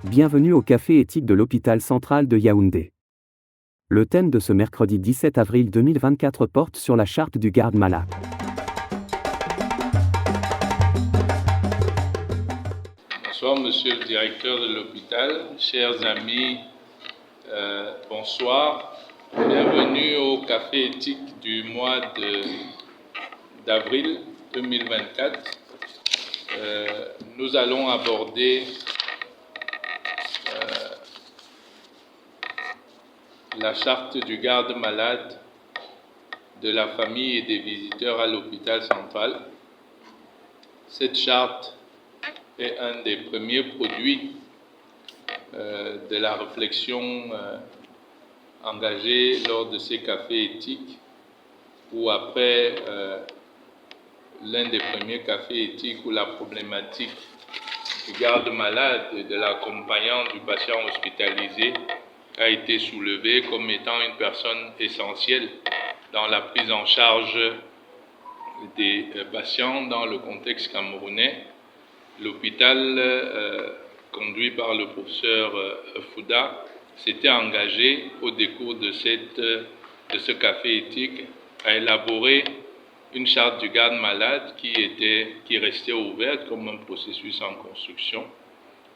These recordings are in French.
Bienvenue au café éthique de l'hôpital central de Yaoundé. Le thème de ce mercredi 17 avril 2024 porte sur la charte du garde-malade. Bonsoir, monsieur le directeur de l'hôpital, chers amis, bonsoir. Bienvenue au café éthique du mois d'avril 2024. Nous allons aborder la charte du garde-malade de la famille et des visiteurs à l'hôpital central. Cette charte est un des premiers produits de la réflexion engagée lors de ces cafés éthiques, ou après l'un des premiers cafés éthiques où la problématique du garde-malade et de l'accompagnant du patient hospitalisé a été soulevée comme étant une personne essentielle dans la prise en charge des patients dans le contexte camerounais. L'hôpital, conduit par le professeur Fouda, s'était engagé au décours de ce café éthique à élaborer une charte du garde-malade qui restait ouverte comme un processus en construction.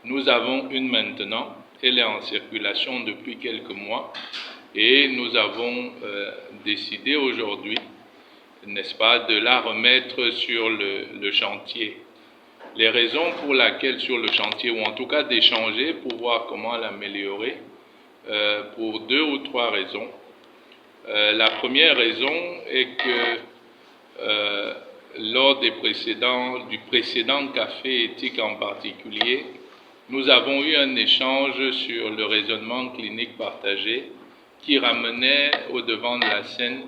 Nous avons une maintenant, elle est en circulation depuis quelques mois et nous avons décidé aujourd'hui, n'est-ce pas, de la remettre sur le chantier. Les raisons pour lesquelles sur le chantier, ou en tout cas d'échanger pour voir comment l'améliorer, pour 2 ou 3 raisons. La première raison est que lors du précédent café éthique en particulier, nous avons eu un échange sur le raisonnement clinique partagé qui ramenait au devant de la scène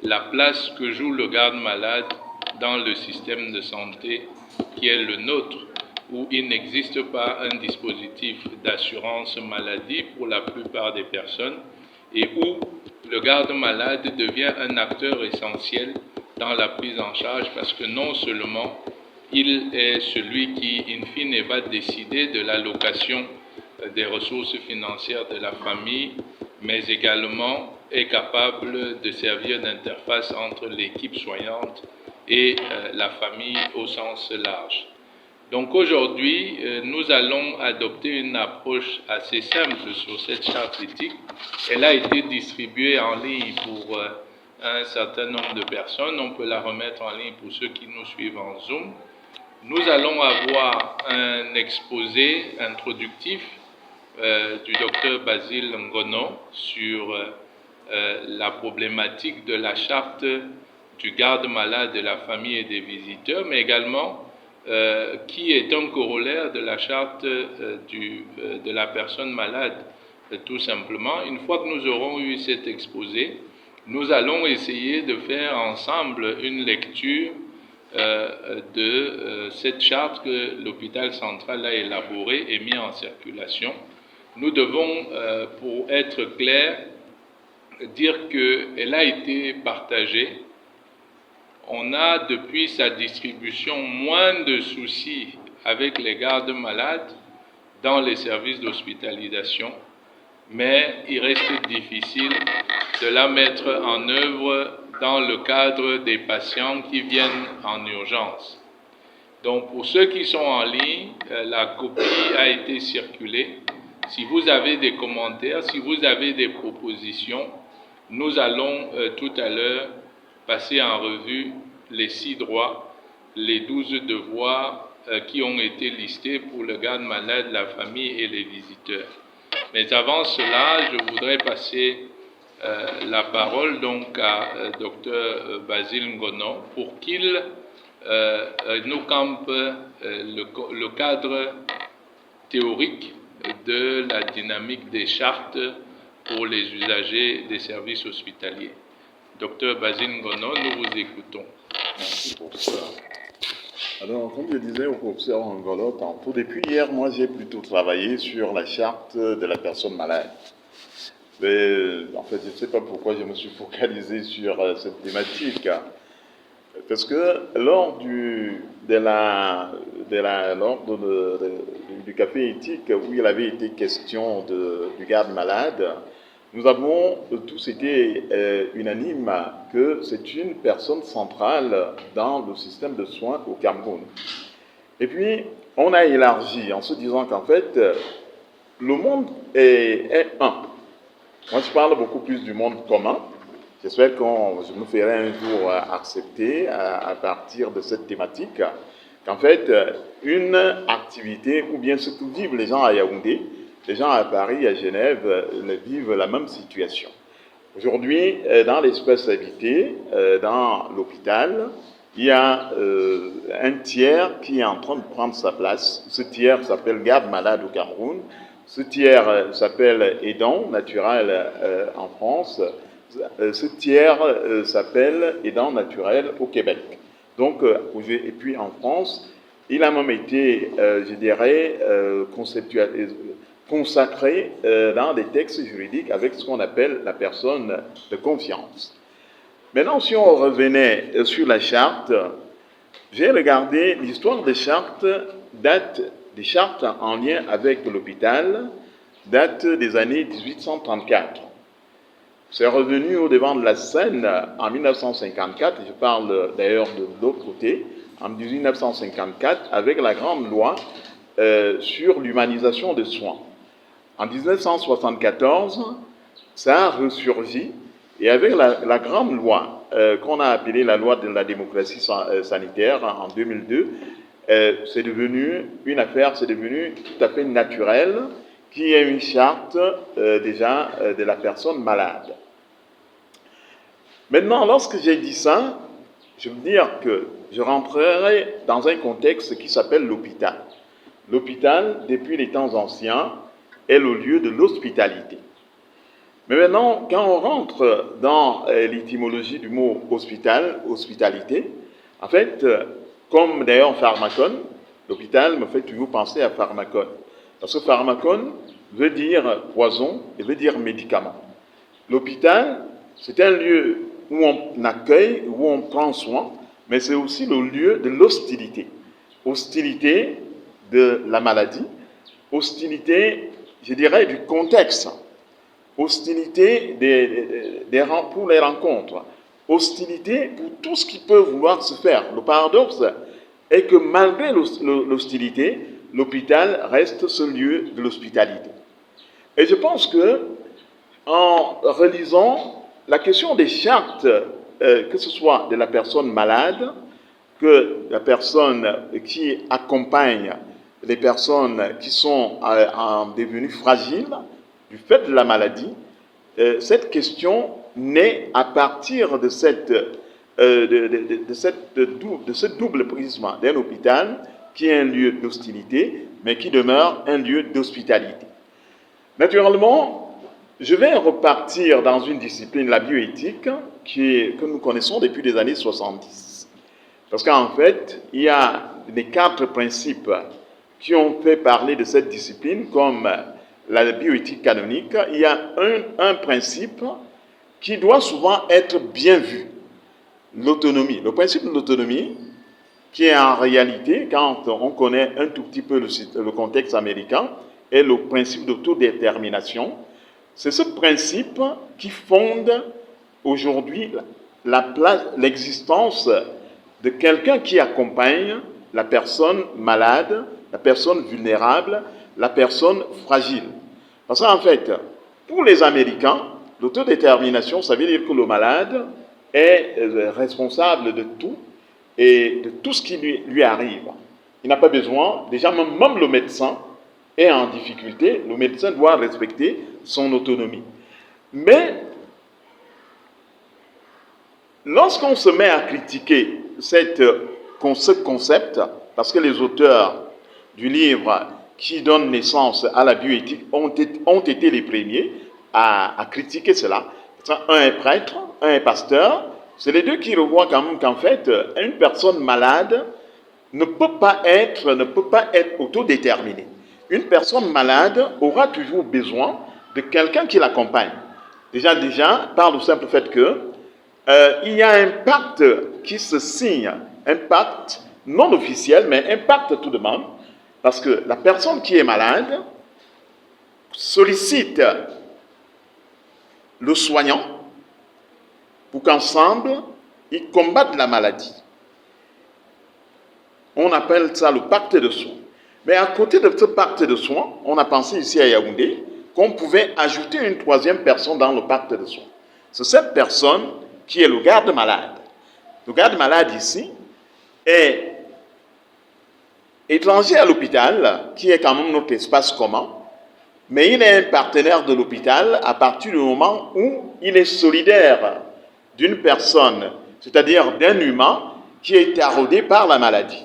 la place que joue le garde-malade dans le système de santé qui est le nôtre, où il n'existe pas un dispositif d'assurance maladie pour la plupart des personnes et où le garde-malade devient un acteur essentiel dans la prise en charge parce que non seulement il est celui qui, in fine, va décider de l'allocation des ressources financières de la famille, mais également est capable de servir d'interface entre l'équipe soignante et la famille au sens large. Donc aujourd'hui, nous allons adopter une approche assez simple sur cette charte éthique. Elle a été distribuée en ligne pour un certain nombre de personnes. On peut la remettre en ligne pour ceux qui nous suivent en Zoom. Nous allons avoir un exposé introductif du docteur Basile Ngono sur la problématique de la charte du garde-malade de la famille et des visiteurs, mais également qui est un corollaire de la charte de la personne malade, tout simplement. Une fois que nous aurons eu cet exposé, nous allons essayer de faire ensemble une lecture de cette charte que l'hôpital central a élaborée et mis en circulation. Nous devons, pour être clairs, dire qu'elle a été partagée. On a, depuis sa distribution, moins de soucis avec les gardes-malades dans les services d'hospitalisation, mais il reste difficile de la mettre en œuvre dans le cadre des patients qui viennent en urgence. Donc, pour ceux qui sont en ligne, la copie a été circulée. Si vous avez des commentaires, si vous avez des propositions, nous allons tout à l'heure passer en revue les 6 droits, les 12 devoirs qui ont été listés pour le garde-malade, la famille et les visiteurs. Mais avant cela, je voudrais passer la parole donc à Dr Basile Ngono pour qu'il nous campe le cadre théorique de la dynamique des chartes pour les usagers des services hospitaliers. Docteur Basile Ngono, nous vous écoutons. Merci, professeur. Alors, comme je disais au professeur Ngolo tantôt, depuis hier, moi j'ai plutôt travaillé sur la charte de la personne malade. Mais en fait, je ne sais pas pourquoi je me suis focalisé sur cette thématique. Parce que lors du du café éthique où il avait été question du garde malade, nous avons tous été unanimes que c'est une personne centrale dans le système de soins au Cameroun. Et puis, on a élargi en se disant qu'en fait, le monde est un. Moi, je parle beaucoup plus du monde commun. J'espère que je me ferai un jour accepter à partir de cette thématique qu'en fait, une activité, ou bien ce que vivent les gens à Yaoundé, les gens à Paris, à Genève, vivent la même situation. Aujourd'hui, dans l'espace habité, dans l'hôpital, il y a un tiers qui est en train de prendre sa place. Ce tiers s'appelle garde malade au Cameroun. Ce tiers s'appelle aidant naturel en France. Ce tiers s'appelle aidant naturel au Québec. Donc, et puis en France, il a même été, je dirais, consacré dans des textes juridiques avec ce qu'on appelle la personne de confiance. Maintenant, si on revenait sur la charte, j'ai regardé l'histoire des chartes, des chartes en lien avec l'hôpital, date des années 1834. C'est revenu au devant de la scène en 1954, je parle d'ailleurs de l'autre côté, en 1954, avec la grande loi sur l'humanisation des soins. En 1974, ça a ressurgi, et avec la grande loi qu'on a appelée la loi de la démocratie sanitaire en 2002, c'est devenu une affaire, c'est devenu tout à fait naturel qu'il y ait une charte déjà de la personne malade. Maintenant, lorsque j'ai dit ça, je veux dire que je rentrerai dans un contexte qui s'appelle l'hôpital. L'hôpital, depuis les temps anciens, est le lieu de l'hospitalité. Mais maintenant, quand on rentre dans l'étymologie du mot hospitalité, en fait, comme d'ailleurs pharmacone, l'hôpital me fait toujours penser à pharmacone. Parce que pharmacone veut dire poison et veut dire médicament. L'hôpital, c'est un lieu où on accueille, où on prend soin, mais c'est aussi le lieu de l'hostilité. Hostilité de la maladie, hostilité, je dirais, du contexte, hostilité pour les rencontres, hostilité pour tout ce qui peut vouloir se faire. Le paradoxe est que malgré l'hostilité, l'hôpital reste ce lieu de l'hospitalité. Et je pense que, en relisant la question des chartes, que ce soit de la personne malade, que la personne qui accompagne les personnes qui sont devenues fragiles du fait de la maladie, cette question naît à partir de ce double prisme d'un hôpital qui est un lieu d'hostilité, mais qui demeure un lieu d'hospitalité. Naturellement, je vais repartir dans une discipline, la bioéthique, que nous connaissons depuis les années 70. Parce qu'en fait, il y a les 4 principes qui ont fait parler de cette discipline, comme la bioéthique canonique. Il y a un principe qui doit souvent être bien vu, l'autonomie. Le principe de l'autonomie, qui est en réalité, quand on connaît un tout petit peu le contexte américain, est le principe d'autodétermination. C'est ce principe qui fonde aujourd'hui l'existence de quelqu'un qui accompagne la personne malade, la personne vulnérable, la personne fragile. Parce qu'en fait, pour les Américains, l'autodétermination, ça veut dire que le malade est responsable de tout et de tout ce qui lui arrive. Il n'a pas besoin, déjà même le médecin est en difficulté, le médecin doit respecter son autonomie. Mais lorsqu'on se met à critiquer ce concept, parce que les auteurs du livre qui donne naissance à la bioéthique ont été les premiers à critiquer cela. Un est prêtre, un est pasteur. C'est les deux qui revoient quand même qu'en fait, une personne malade ne peut pas être autodéterminée. Une personne malade aura toujours besoin de quelqu'un qui l'accompagne. Déjà, par le simple fait que il y a un pacte qui se signe, un pacte non officiel, mais un pacte tout de même, Parce que la personne qui est malade sollicite le soignant pour qu'ensemble, ils combattent la maladie. On appelle ça le pacte de soins. Mais à côté de ce pacte de soins, on a pensé ici à Yaoundé qu'on pouvait ajouter une troisième personne dans le pacte de soins. C'est cette personne qui est le garde-malade. Le garde-malade ici est étranger à l'hôpital, qui est quand même notre espace commun, mais il est un partenaire de l'hôpital à partir du moment où il est solidaire d'une personne, c'est-à-dire d'un humain qui est taraudé par la maladie.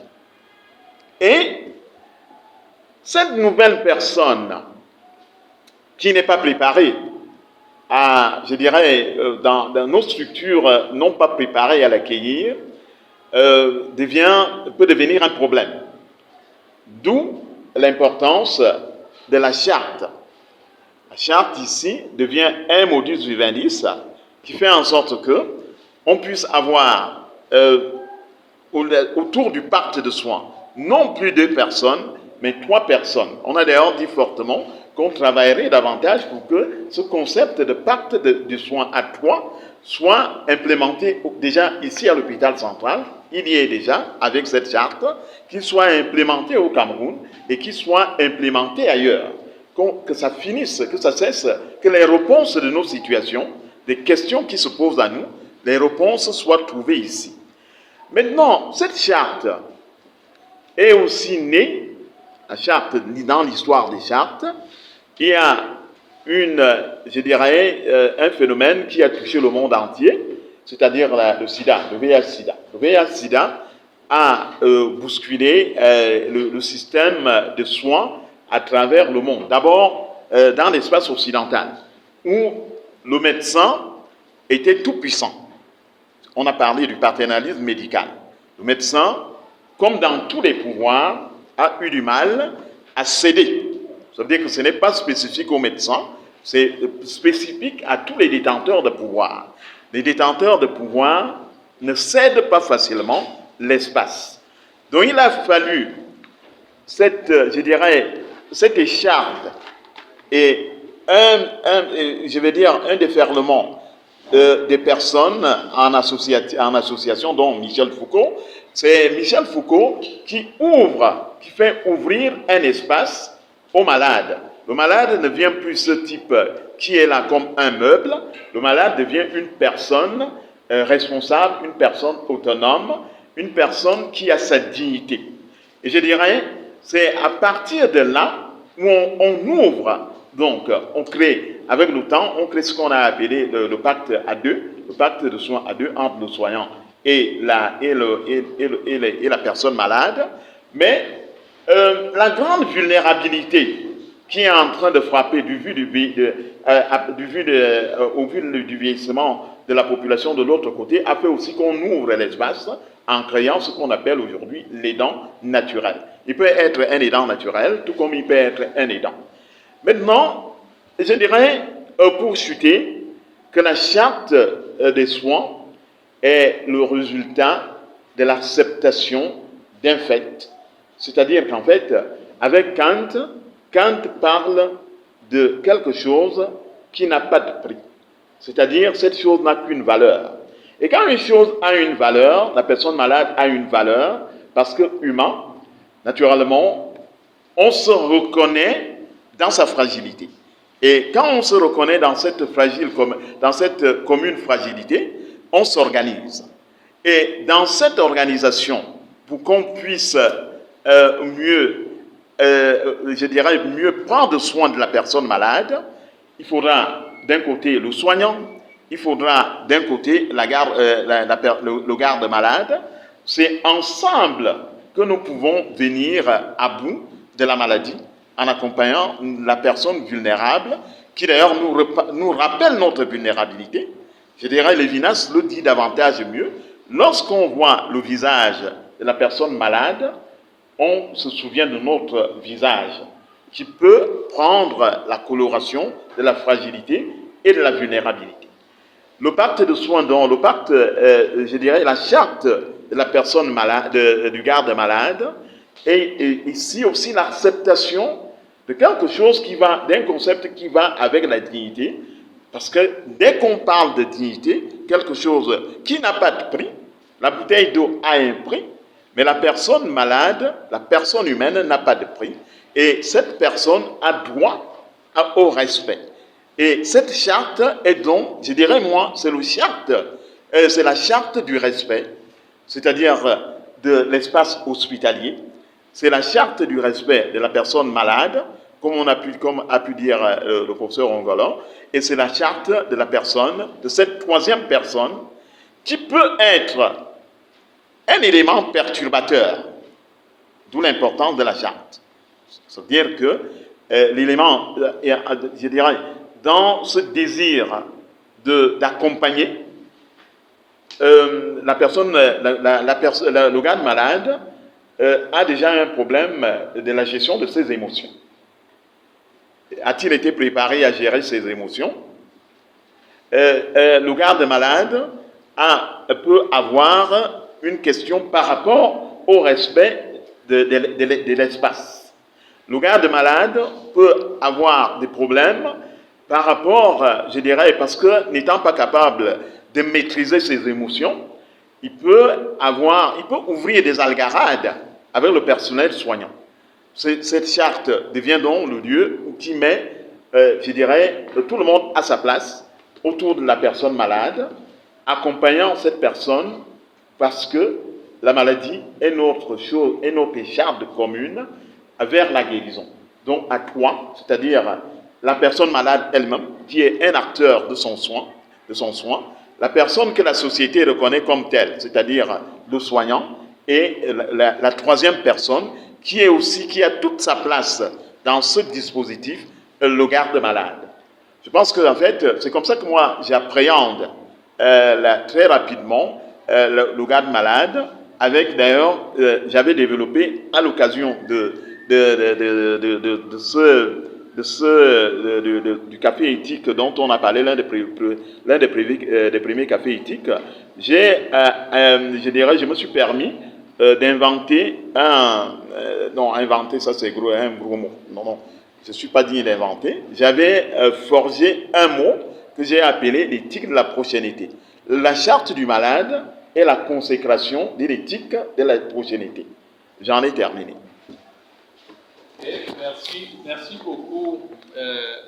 Et cette nouvelle personne qui n'est pas préparée à, je dirais, dans nos structures non pas préparées à l'accueillir, peut devenir un problème. D'où l'importance de la charte. La charte ici devient un modus vivendi qui fait en sorte que on puisse avoir autour du pacte de soins non plus 2 personnes, mais 3 personnes. On a d'ailleurs dit fortement qu'on travaillerait davantage pour que ce concept de pacte de soins à 3 soit implémenté déjà ici à l'hôpital central. Il y est déjà avec cette charte, qu'il soit implémenté au Cameroun et qu'il soit implémenté ailleurs. Que ça finisse, que ça cesse, que les réponses de nos situations, des questions qui se posent à nous, les réponses soient trouvées ici. Maintenant, cette charte est aussi née, la charte, dans l'histoire des chartes, il y a un phénomène qui a touché le monde entier, c'est-à-dire le sida, le VIH-Sida. Le VIH-Sida a bousculé le système de soins à travers le monde. D'abord, dans l'espace occidental, où le médecin était tout puissant. On a parlé du paternalisme médical. Le médecin, comme dans tous les pouvoirs, a eu du mal à céder. Ça veut dire que ce n'est pas spécifique aux médecins, c'est spécifique à tous les détenteurs de pouvoir. Les détenteurs de pouvoir ne cèdent pas facilement l'espace. Donc il a fallu cette écharpe et un déferlement des personnes en association, dont Michel Foucault. C'est Michel Foucault qui fait ouvrir un espace aux malades. Le malade ne devient plus ce type qui est là comme un meuble. Le malade devient une personne responsable, une personne autonome, une personne qui a sa dignité. Et je dirais, c'est à partir de là où on ouvre, donc on crée, avec le temps, on crée ce qu'on a appelé le pacte à 2, le pacte de soins à 2 entre le soignant et la personne malade. Mais la grande vulnérabilité qui est en train de frapper au vu du vieillissement de la population de l'autre côté, a fait aussi qu'on ouvre l'espace en créant ce qu'on appelle aujourd'hui l'aidant naturel. Il peut être un aidant naturel, tout comme il peut être un aidant. Maintenant, je dirais, pour chuter, que la charte des soins est le résultat de l'acceptation d'un fait. C'est-à-dire qu'en fait, avec Kant parle de quelque chose qui n'a pas de prix. C'est-à-dire, cette chose n'a qu'une valeur. Et quand une chose a une valeur, la personne malade a une valeur, parce que humain, naturellement, on se reconnaît dans sa fragilité. Et quand on se reconnaît dans cette commune fragilité, on s'organise. Et dans cette organisation, pour qu'on puisse mieux prendre soin de la personne malade, il faudra d'un côté le soignant, il faudra d'un côté le garde malade. C'est ensemble que nous pouvons venir à bout de la maladie en accompagnant la personne vulnérable, qui d'ailleurs nous rappelle notre vulnérabilité. Je dirais, Lévinas le dit davantage mieux. Lorsqu'on voit le visage de la personne malade, on se souvient de notre visage, qui peut prendre la coloration de la fragilité et de la vulnérabilité. Le pacte de soins, la charte de la personne malade, du garde malade, Et ici aussi l'acceptation de quelque chose d'un concept qui va avec la dignité, parce que dès qu'on parle de dignité, quelque chose qui n'a pas de prix, la bouteille d'eau a un prix, mais la personne malade, la personne humaine n'a pas de prix, et cette personne a droit au respect. Et cette charte est donc, je dirais moi, c'est la charte du respect, c'est-à-dire de l'espace hospitalier. C'est la charte du respect de la personne malade, comme a pu dire le professeur Ongolo, et c'est la charte de la personne, de cette troisième personne, qui peut être un élément perturbateur, d'où l'importance de la charte. C'est-à-dire que l'élément, je dirais, dans ce désir d'accompagner la personne, le gars malade a déjà un problème de la gestion de ses émotions. A-t-il été préparé à gérer ses émotions? Le garde malade peut avoir une question par rapport au respect de l'espace. Le garde malade peut avoir des problèmes par rapport, je dirais, parce que n'étant pas capable de maîtriser ses émotions, il peut ouvrir des algarades avec le personnel soignant. Cette charte devient donc le lieu qui met, je dirais, tout le monde à sa place autour de la personne malade, accompagnant cette personne parce que la maladie est notre écharpe commune vers la guérison. Donc à trois, c'est-à-dire la personne malade elle-même, qui est un acteur de son soin, la personne que la société reconnaît comme telle, c'est-à-dire le soignant, et la troisième personne qui a toute sa place dans ce dispositif, le garde malade. Je pense que en fait, c'est comme ça que moi j'appréhende très rapidement le garde malade. Avec d'ailleurs, j'avais développé à l'occasion du café éthique dont on a parlé, l'un des premiers cafés éthiques, je me suis permis d'inventer inventer, ça c'est un gros mot. Non, je ne suis pas digne d'inventer. J'avais forgé un mot que j'ai appelé l'éthique de la prochainité. La charte du malade est la consécration de l'éthique de la prochainité. J'en ai terminé. Merci beaucoup,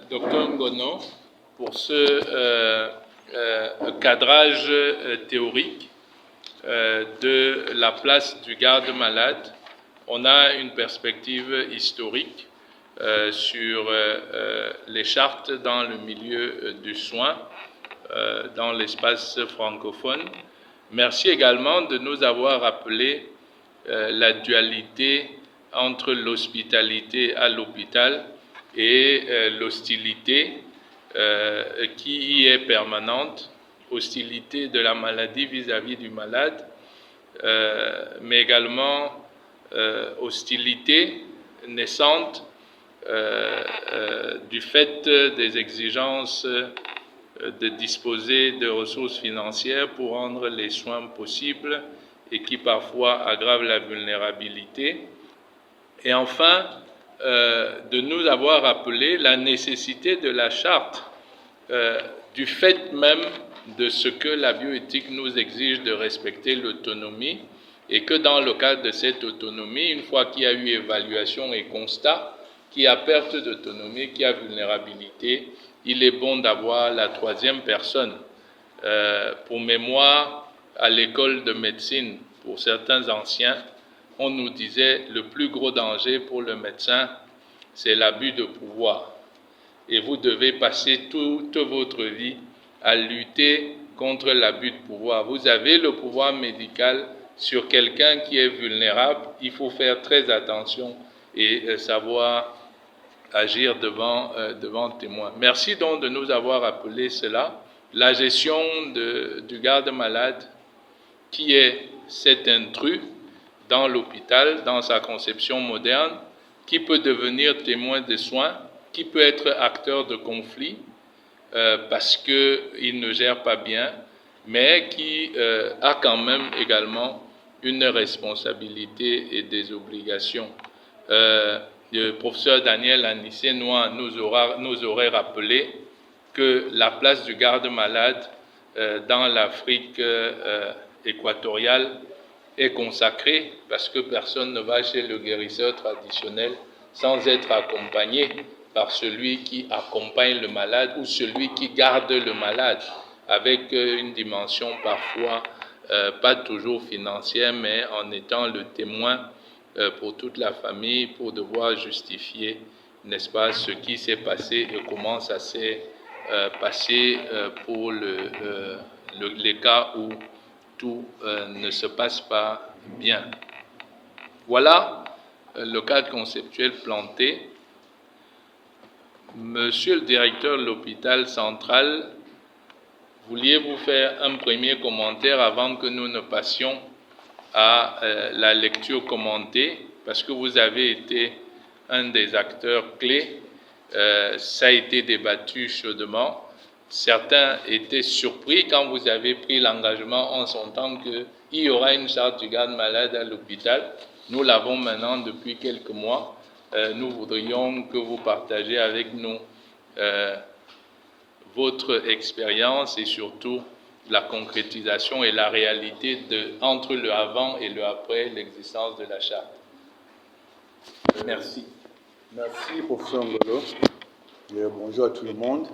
Dr Ngono, pour ce cadrage théorique de la place du garde malade. On a une perspective historique sur les chartes dans le milieu du soin, dans l'espace francophone. Merci également de nous avoir rappelé la dualité entre l'hospitalité à l'hôpital et l'hostilité qui y est permanente, hostilité de la maladie vis-à-vis du malade, mais également hostilité naissante du fait des exigences de disposer de ressources financières pour rendre les soins possibles et qui parfois aggravent la vulnérabilité. Et enfin, de nous avoir rappelé la nécessité de la charte du fait même de ce que la bioéthique nous exige de respecter l'autonomie et que dans le cadre de cette autonomie, une fois qu'il y a eu évaluation et constat, qu'il y a perte d'autonomie, qu'il y a vulnérabilité, il est bon d'avoir la troisième personne. Pour mémoire, à l'école de médecine, pour certains anciens, on nous disait le plus gros danger pour le médecin, c'est l'abus de pouvoir. Et vous devez passer toute votre vie à lutter contre l'abus de pouvoir. Vous avez le pouvoir médical sur quelqu'un qui est vulnérable. Il faut faire très attention et savoir agir devant témoin. Merci donc de nous avoir rappelé cela. La gestion du garde malade, qui est cet intrus dans l'hôpital, dans sa conception moderne, qui peut devenir témoin de soins, qui peut être acteur de conflits parce qu'il ne gère pas bien, mais qui a quand même également une responsabilité et des obligations. Le professeur Daniel Anissé-Noir nous aurait rappelé que la place du garde-malade dans l'Afrique équatoriale est consacrée parce que personne ne va chez le guérisseur traditionnel sans être accompagné par celui qui accompagne le malade ou celui qui garde le malade, avec une dimension parfois pas toujours financière, mais en étant le témoin pour toute la famille, pour devoir justifier, n'est-ce pas, ce qui s'est passé et comment ça s'est passé pour les cas où tout ne se passe pas bien. Voilà le cadre conceptuel planté. Monsieur le directeur de l'hôpital central, vouliez-vous faire un premier commentaire avant que nous ne passions à la lecture commentée, parce que vous avez été un des acteurs clés, ça a été débattu chaudement. Certains étaient surpris quand vous avez pris l'engagement en son temps qu'il y aura une charte du garde-malade à l'hôpital. Nous l'avons maintenant depuis quelques mois. Nous voudrions que vous partagiez avec nous votre expérience et surtout la concrétisation et la réalité entre le avant et le après l'existence de la charte. Merci. Merci, professeur Ngolo. Bonjour à tout le monde.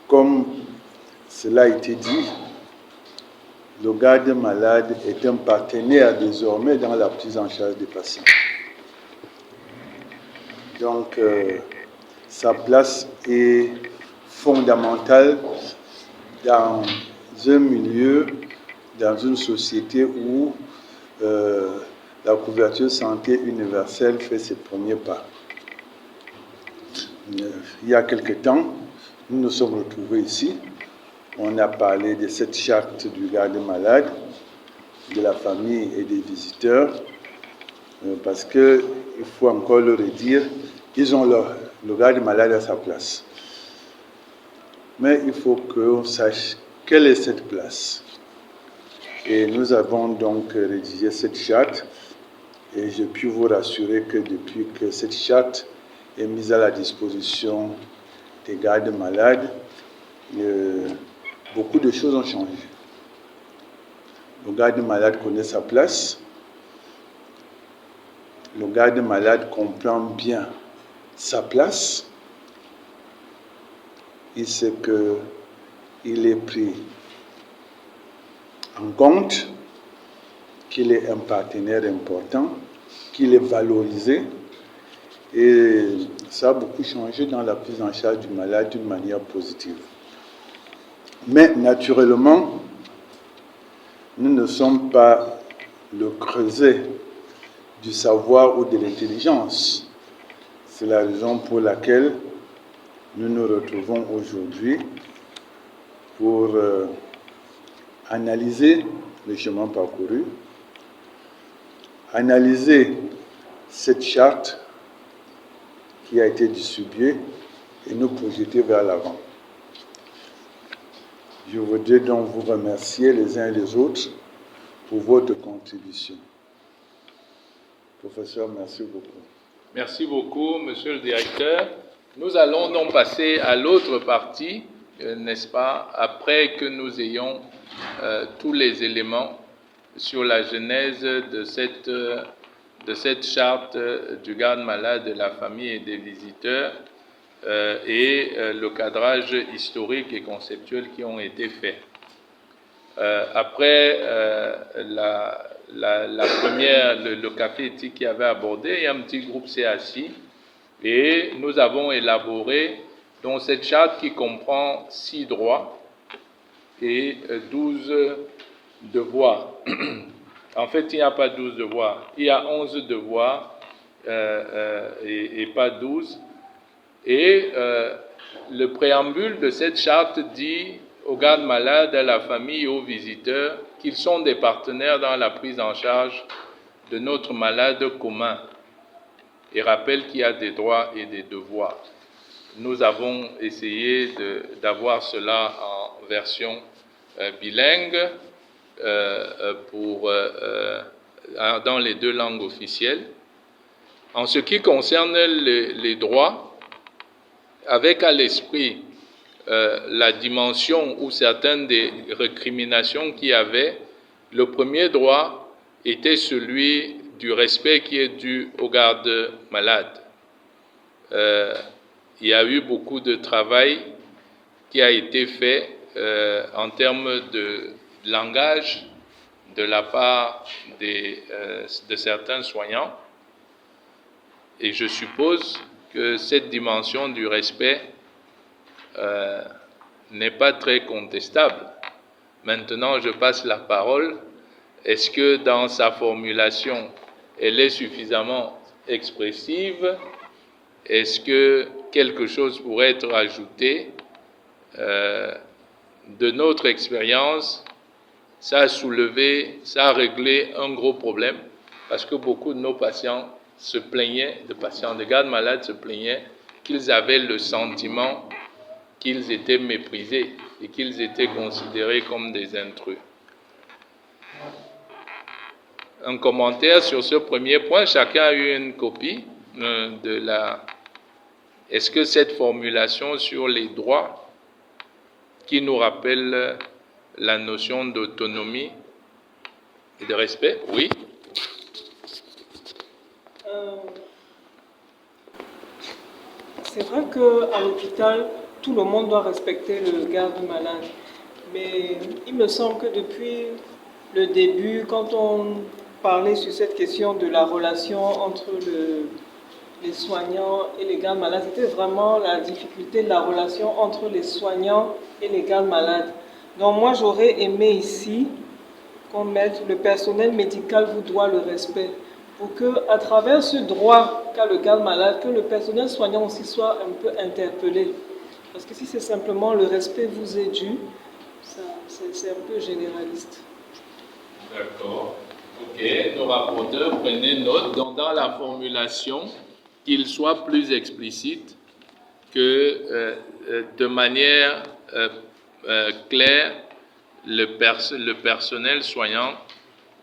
Comme cela a été dit, le garde-malade est un partenaire désormais dans la prise en charge des patients. Donc, sa place est fondamentale dans un milieu, dans une société où la couverture santé universelle fait ses premiers pas. Il y a quelque temps, nous nous sommes retrouvés ici. On a parlé de cette charte du garde-malade, de la famille et des visiteurs, parce qu'il faut encore le redire, ils ont le garde-malade à sa place. Mais il faut qu'on sache quelle est cette place. Et nous avons donc rédigé cette charte, et je puis vous rassurer que depuis que cette charte est mise à la disposition des gardes-malades, beaucoup de choses ont changé. Le garde-malade connaît sa place. Le garde-malade comprend bien sa place. Il sait qu'il est pris en compte, qu'il est un partenaire important, qu'il est valorisé. Et ça a beaucoup changé dans la prise en charge du malade d'une manière positive. Mais naturellement, nous ne sommes pas le creuset du savoir ou de l'intelligence. C'est la raison pour laquelle nous nous retrouvons aujourd'hui pour analyser le chemin parcouru, analyser cette charte qui a été distribuée et nous projeter vers l'avant. Je voudrais donc vous remercier les uns et les autres pour votre contribution. Professeur, merci beaucoup. Merci beaucoup, monsieur le directeur. Nous allons donc passer à l'autre partie, n'est-ce pas, après que nous ayons tous les éléments sur la genèse de cette charte du garde-malade, de la famille et des visiteurs et le cadrage historique et conceptuel qui ont été faits. Après la première, le café éthique qui avait abordé, et un petit groupe s'est assis et nous avons élaboré donc cette charte qui comprend 6 droits et 12 devoirs. En fait, il n'y a pas 12 devoirs, il y a 11 devoirs et pas 12. Et le préambule de cette charte dit aux gardes-malades, à la famille et aux visiteurs qu'ils sont des partenaires dans la prise en charge de notre malade commun et rappelle qu'il y a des droits et des devoirs. Nous avons essayé d'avoir cela en version bilingue dans les 2 langues officielles. En ce qui concerne les droits, avec à l'esprit la dimension ou certaines des récriminations qu'il y avait, le premier droit était celui du respect qui est dû aux gardes-malades. Il y a eu beaucoup de travail qui a été fait en termes de langage de la part de certains soignants. Et je suppose que cette dimension du respect n'est pas très contestable. Maintenant, je passe la parole. Est-ce que dans sa formulation, elle est suffisamment expressive? Est-ce que quelque chose pourrait être ajouté? De notre expérience, ça a réglé un gros problème, parce que beaucoup de nos patients se plaignaient, de gardes-malades se plaignaient qu'ils avaient le sentiment qu'ils étaient méprisés et qu'ils étaient considérés comme des intrus. Un commentaire sur ce premier point, chacun a eu une copie Est-ce que cette formulation sur les droits, qui nous rappelle la notion d'autonomie et de respect, oui? C'est vrai qu'à l'hôpital, tout le monde doit respecter le garde-malade. Mais il me semble que depuis le début, quand on parlait sur cette question de la relation entre les soignants et les gardes-malades, c'était vraiment la difficulté de la relation entre les soignants et les gardes-malades. Donc moi, j'aurais aimé ici qu'on mette le personnel médical vous doit le respect, pour que, à travers ce droit qu'a le garde-malade, que le personnel soignant aussi soit un peu interpellé. Parce que si c'est simplement le respect vous est dû, c'est un peu généraliste. D'accord. Ok, nos rapporteurs, prenez note. Donc, dans la formulation, qu'il soit plus explicite que de manière claire, le personnel soignant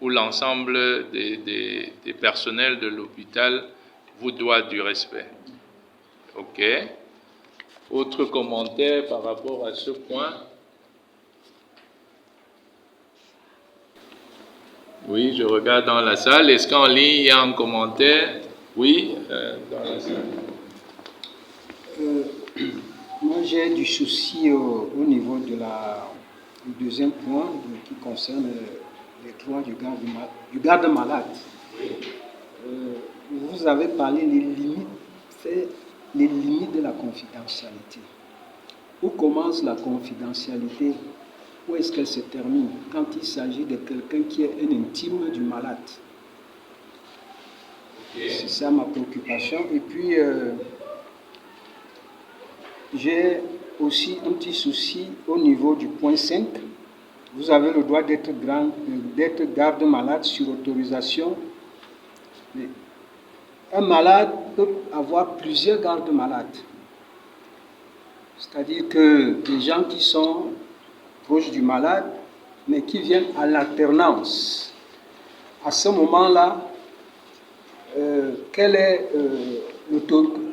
ou l'ensemble des personnels de l'hôpital vous doit du respect. Ok. Autre commentaire par rapport à ce point? Oui, je regarde dans la salle. Est-ce qu'en ligne, il y a un commentaire? Oui, dans la salle. Moi, j'ai du souci au niveau du deuxième point qui concerne les droits du garde-malade. Vous avez parlé des limites de la confidentialité. Où commence la confidentialité? Où est-ce qu'elle se termine quand il s'agit de quelqu'un qui est un intime du malade? C'est ça ma préoccupation. Et puis, j'ai aussi un petit souci au niveau du point 5. Vous avez le droit d'être garde-malade sur autorisation. Mais un malade peut avoir plusieurs gardes-malades. C'est-à-dire que des gens qui sont proches du malade, mais qui viennent à l'alternance. À ce moment-là,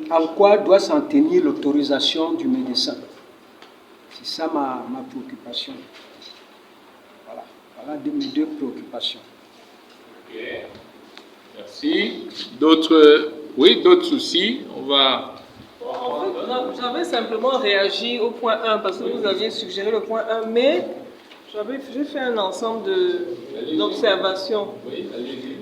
en quoi doit s'en tenir l'autorisation du médecin? C'est ça ma préoccupation. Voilà mes 2 préoccupations. Ok, merci. D'autres soucis? On va... En fait, j'avais simplement réagi au point 1 parce que vous aviez suggéré le point 1, mais j'ai fait un ensemble d'observations. Oui, allez-y.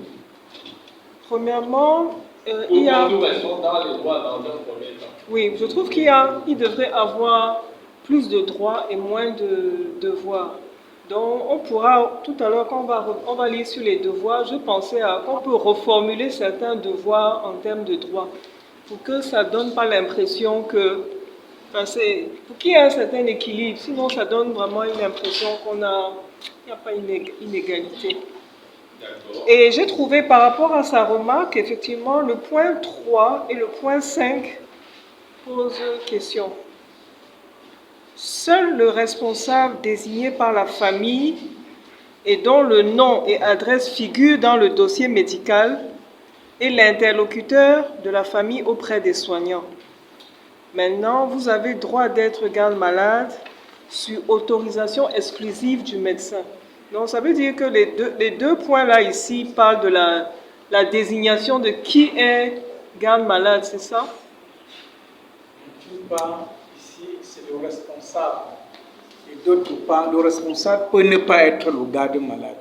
Premièrement, il y a... Nous restons dans les droits dans un premier temps. Oui, je trouve qu'il devrait avoir plus de droits et moins de devoirs. Donc, on pourra, tout à l'heure, quand on va lire sur les devoirs, je pensais qu'on peut reformuler certains devoirs en termes de droits, pour que ça ne donne pas l'impression que... pour qu'il y ait un certain équilibre, sinon ça donne vraiment une impression qu'il n'y a pas une inégalité. Et j'ai trouvé par rapport à sa remarque, effectivement, le point 3 et le point 5 posent question. Seul le responsable désigné par la famille et dont le nom et adresse figurent dans le dossier médical est l'interlocuteur de la famille auprès des soignants. Maintenant, vous avez droit d'être garde-malade sur autorisation exclusive du médecin. Donc, ça veut dire que les deux points-là ici parlent de la désignation de qui est garde-malade, c'est ça? D'une part, ici, c'est le responsable. Et d'autre part, le responsable peut ne pas être le garde-malade.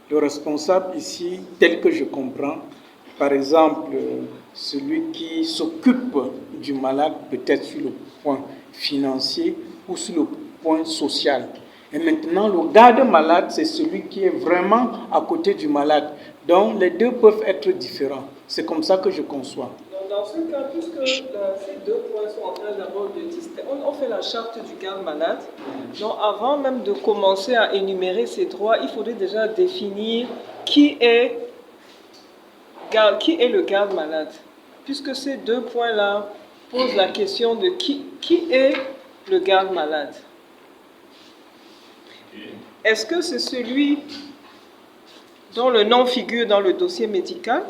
Le responsable ici, tel que je comprends, par exemple, celui qui s'occupe du malade, peut-être sur le point financier ou sur le point social. Et maintenant, le garde-malade, c'est celui qui est vraiment à côté du malade. Donc, les deux peuvent être différents. C'est comme ça que je conçois. Dans ce cas, puisque ces deux points sont en train d'abord de distinguer, on fait la charte du garde-malade. Donc, avant même de commencer à énumérer ses droits, il faudrait déjà définir qui est le garde-malade. Puisque ces deux points-là posent la question de qui est le garde-malade. Est-ce que c'est celui dont le nom figure dans le dossier médical,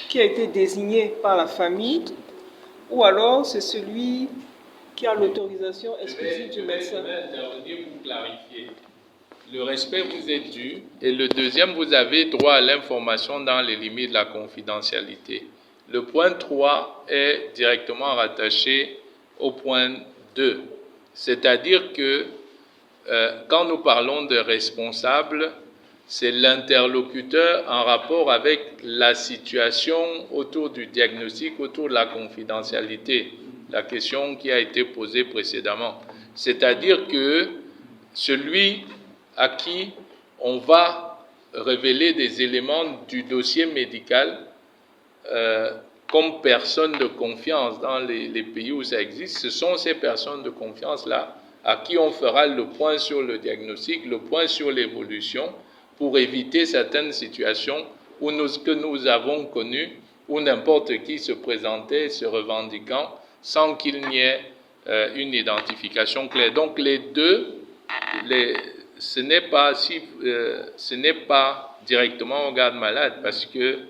qui a été désigné par la famille, ou alors c'est celui qui a l'autorisation exclusive du médecin? Je vais intervenir pour clarifier. Le respect vous est dû, et le deuxième, vous avez droit à l'information dans les limites de la confidentialité. Le point 3 est directement rattaché au point 2, c'est-à-dire que quand nous parlons de responsable, c'est l'interlocuteur en rapport avec la situation autour du diagnostic, autour de la confidentialité, la question qui a été posée précédemment. C'est-à-dire que celui à qui on va révéler des éléments du dossier médical comme personne de confiance dans les pays où ça existe, ce sont ces personnes de confiance-là à qui on fera le point sur le diagnostic, le point sur l'évolution, pour éviter certaines situations que nous avons connues, où n'importe qui se présentait, se revendiquant, sans qu'il n'y ait une identification claire. Donc les deux, ce n'est pas directement au garde-malade, parce que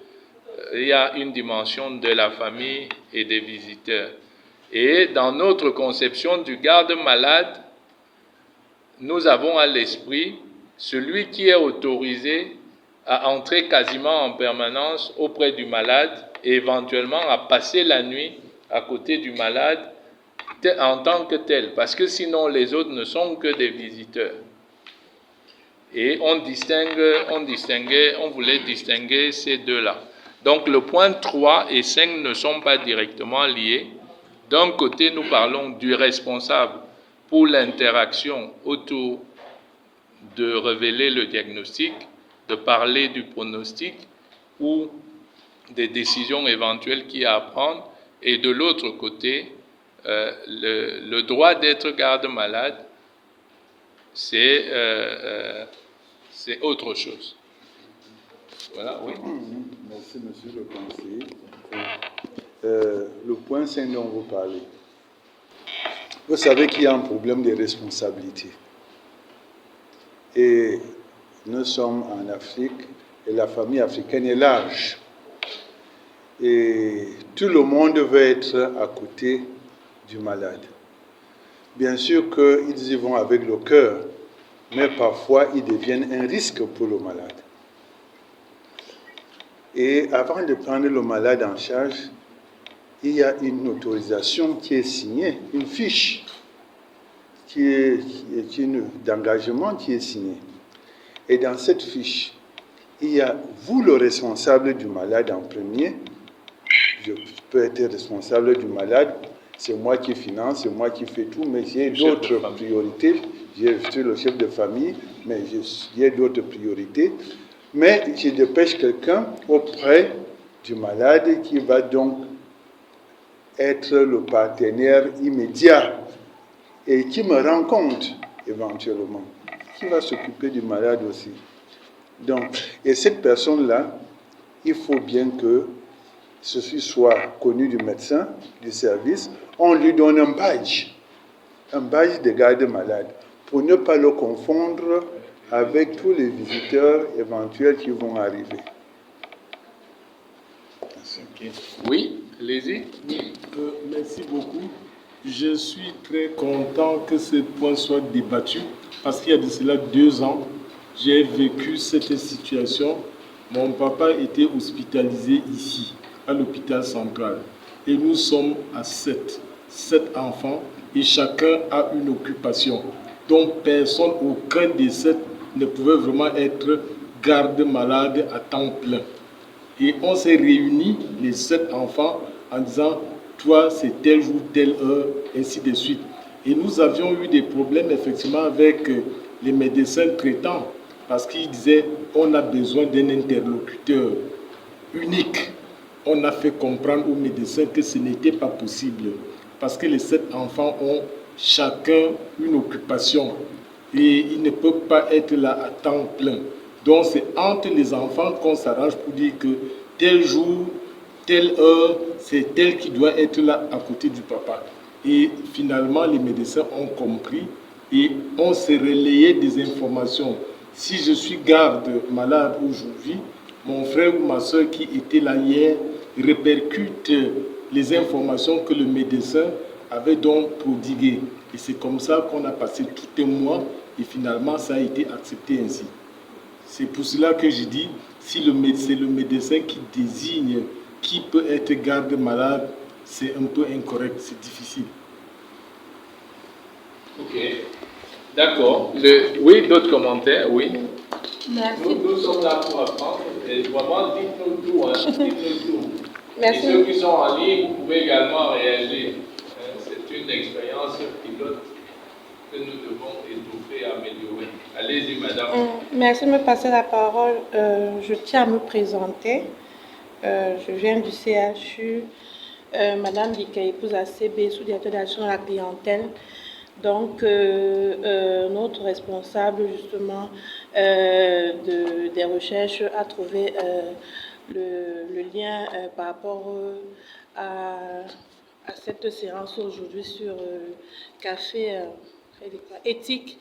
il y a une dimension de la famille et des visiteurs. Et dans notre conception du garde-malade, nous avons à l'esprit celui qui est autorisé à entrer quasiment en permanence auprès du malade et éventuellement à passer la nuit à côté du malade en tant que tel, parce que sinon les autres ne sont que des visiteurs. Et on voulait distinguer ces deux-là. Donc le point 3 et 5 ne sont pas directement liés. D'un côté, nous parlons du responsable pour l'interaction autour de révéler le diagnostic, de parler du pronostic ou des décisions éventuelles qu'il y a à prendre. Et de l'autre côté, le droit d'être garde-malade, c'est autre chose. Voilà, oui. Merci, monsieur le conseiller. Le point 5 dont vous parlez. Vous savez qu'il y a un problème de responsabilité. Et nous sommes en Afrique et la famille africaine est large. Et tout le monde veut être à côté du malade. Bien sûr qu'ils y vont avec le cœur, mais parfois ils deviennent un risque pour le malade. Et avant de prendre le malade en charge, il y a une autorisation qui est signée, une fiche d'engagement qui est signée. Et dans cette fiche, il y a vous le responsable du malade en premier. Je peux être responsable du malade, c'est moi qui finance, c'est moi qui fais tout, mais j'ai d'autres priorités. Je suis le chef de famille, mais j'ai d'autres priorités. Mais je dépêche quelqu'un auprès du malade qui va donc être le partenaire immédiat et qui me rend compte éventuellement, qui va s'occuper du malade aussi. Donc, et cette personne-là, il faut bien que ceci soit connu du médecin, du service. On lui donne un badge un badge de garde-malade pour ne pas le confondre avec tous les visiteurs éventuels qui vont arriver. Ok. Oui, allez-y. Merci beaucoup. Je suis très content que ce point soit débattu parce qu'il y a de cela 2 ans, j'ai vécu cette situation. Mon papa était hospitalisé ici, à l'hôpital central. Et nous sommes à 7 enfants et chacun a une occupation. Donc personne, aucun des 7 ne pouvait vraiment être garde-malade à temps plein. Et on s'est réunis, les 7 enfants, en disant, toi c'est tel jour, telle heure, ainsi de suite. Et nous avions eu des problèmes effectivement avec les médecins traitants, parce qu'ils disaient, on a besoin d'un interlocuteur unique. On a fait comprendre aux médecins que ce n'était pas possible, parce que les 7 enfants ont chacun une occupation, et ils ne peuvent pas être là à temps plein. Donc c'est entre les enfants qu'on s'arrange pour dire que tel jour, telle heure, c'est tel qui doit être là à côté du papa. Et finalement, les médecins ont compris et on s'est relayé des informations. Si je suis garde malade aujourd'hui, mon frère ou ma soeur qui était là hier répercute les informations que le médecin avait donc prodiguées. Et c'est comme ça qu'on a passé tout un mois et finalement ça a été accepté ainsi. C'est pour cela que je dis, si c'est le médecin qui désigne qui peut être garde-malade, c'est un peu incorrect, c'est difficile. Ok. D'accord. Oui, d'autres commentaires, oui. Merci. Nous sommes là pour apprendre. Et vraiment, dites-nous tout. Dites-nous tout. Merci. Et ceux qui sont en ligne, vous pouvez également réagir. C'est une expérience pilote que nous devons étouffer et améliorer. Allez-y, madame. Merci de me passer la parole. Je tiens à me présenter. Je viens du CHU, Madame Dika, épouse ACB, sous-directeur d'action à la clientèle. Donc, notre responsable, justement, des recherches a trouvé le lien par rapport à cette séance aujourd'hui sur café éthique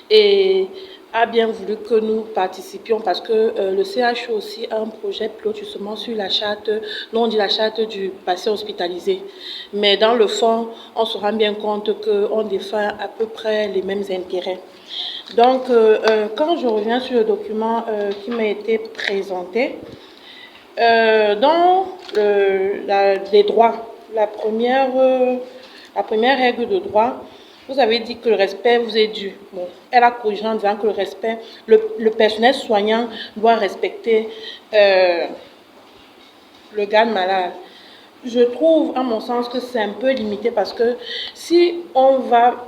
et a bien voulu que nous participions parce que le CHU aussi a un projet pilote justement sur la charte, nous on dit la charte du patient hospitalisé, mais dans le fond, on se rend bien compte qu'on défend à peu près les mêmes intérêts. Donc, quand je reviens sur le document qui m'a été présenté, dans les droits, la première règle de droit, vous avez dit que le respect vous est dû. Bon, elle a corrigé en disant que le personnel soignant doit respecter le garde malade. Je trouve, à mon sens, que c'est un peu limité parce que si on va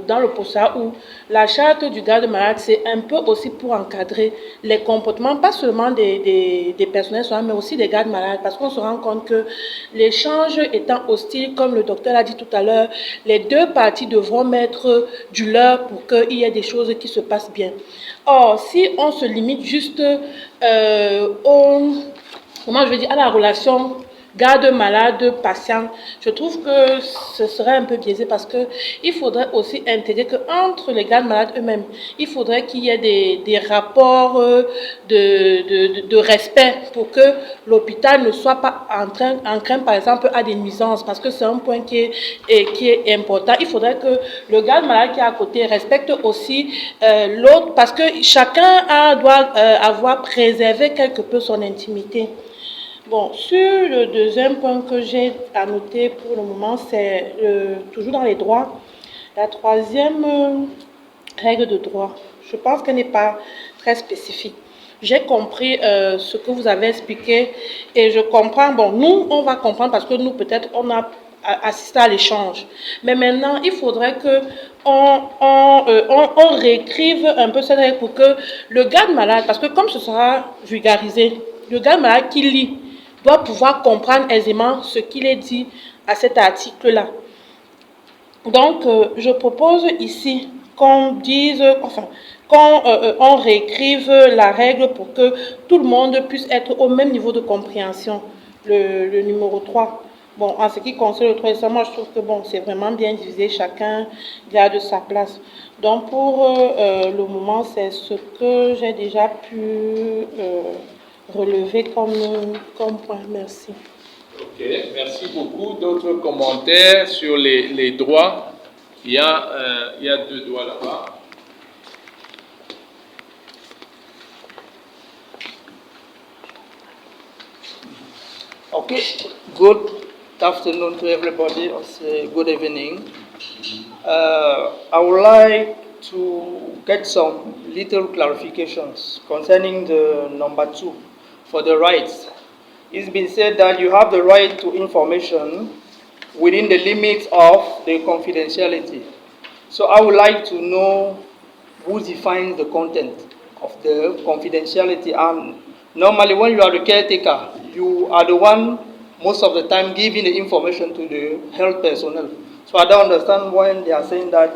dans le POSA où la charte du garde malade, c'est un peu aussi pour encadrer les comportements, pas seulement des personnels soignants, mais aussi des gardes malades, parce qu'on se rend compte que l'échange étant hostile, comme le docteur l'a dit tout à l'heure, les deux parties devront mettre du leur pour qu'il y ait des choses qui se passent bien. Or, si on se limite juste à la relation garde malade, patient, je trouve que ce serait un peu biaisé parce qu'il faudrait aussi intégrer qu'entre les gardes malades eux-mêmes, il faudrait qu'il y ait des rapports de respect pour que l'hôpital ne soit pas en train, par exemple, à des nuisances, parce que c'est un point qui est important. Il faudrait que le garde malade qui est à côté respecte aussi l'autre, parce que chacun doit avoir préservé quelque peu son intimité. Bon, sur le deuxième point que j'ai à noter pour le moment, c'est toujours dans les droits, la troisième règle de droit. Je pense qu'elle n'est pas très spécifique. J'ai compris ce que vous avez expliqué et je comprends. Bon, nous, on va comprendre parce que nous, peut-être, on a assisté à l'échange. Mais maintenant, il faudrait on réécrive un peu cette règle pour que le garde malade, parce que comme ce sera vulgarisé, le garde malade qui lit doit pouvoir comprendre aisément ce qu'il est dit à cet article-là. Donc, je propose ici qu'on dise, qu'on réécrive la règle pour que tout le monde puisse être au même niveau de compréhension. Le numéro 3. Bon, en ce qui concerne le droit, moi je trouve que bon, c'est vraiment bien divisé, chacun garde sa place. Donc pour le moment, c'est ce que j'ai déjà pu relever comme point. Merci. Ok, merci beaucoup. D'autres commentaires sur les droits? Il y a 2 droits là-bas. Okay, good afternoon to everybody, or say good evening. I would like to get some little clarifications concerning the number 2 for the rights. It's been said that you have the right to information within the limits of the confidentiality. So I would like to know who defines the content of the confidentiality. And normally when you are the caretaker, you are the one most of the time giving the information to the health personnel. So I don't understand when they are saying that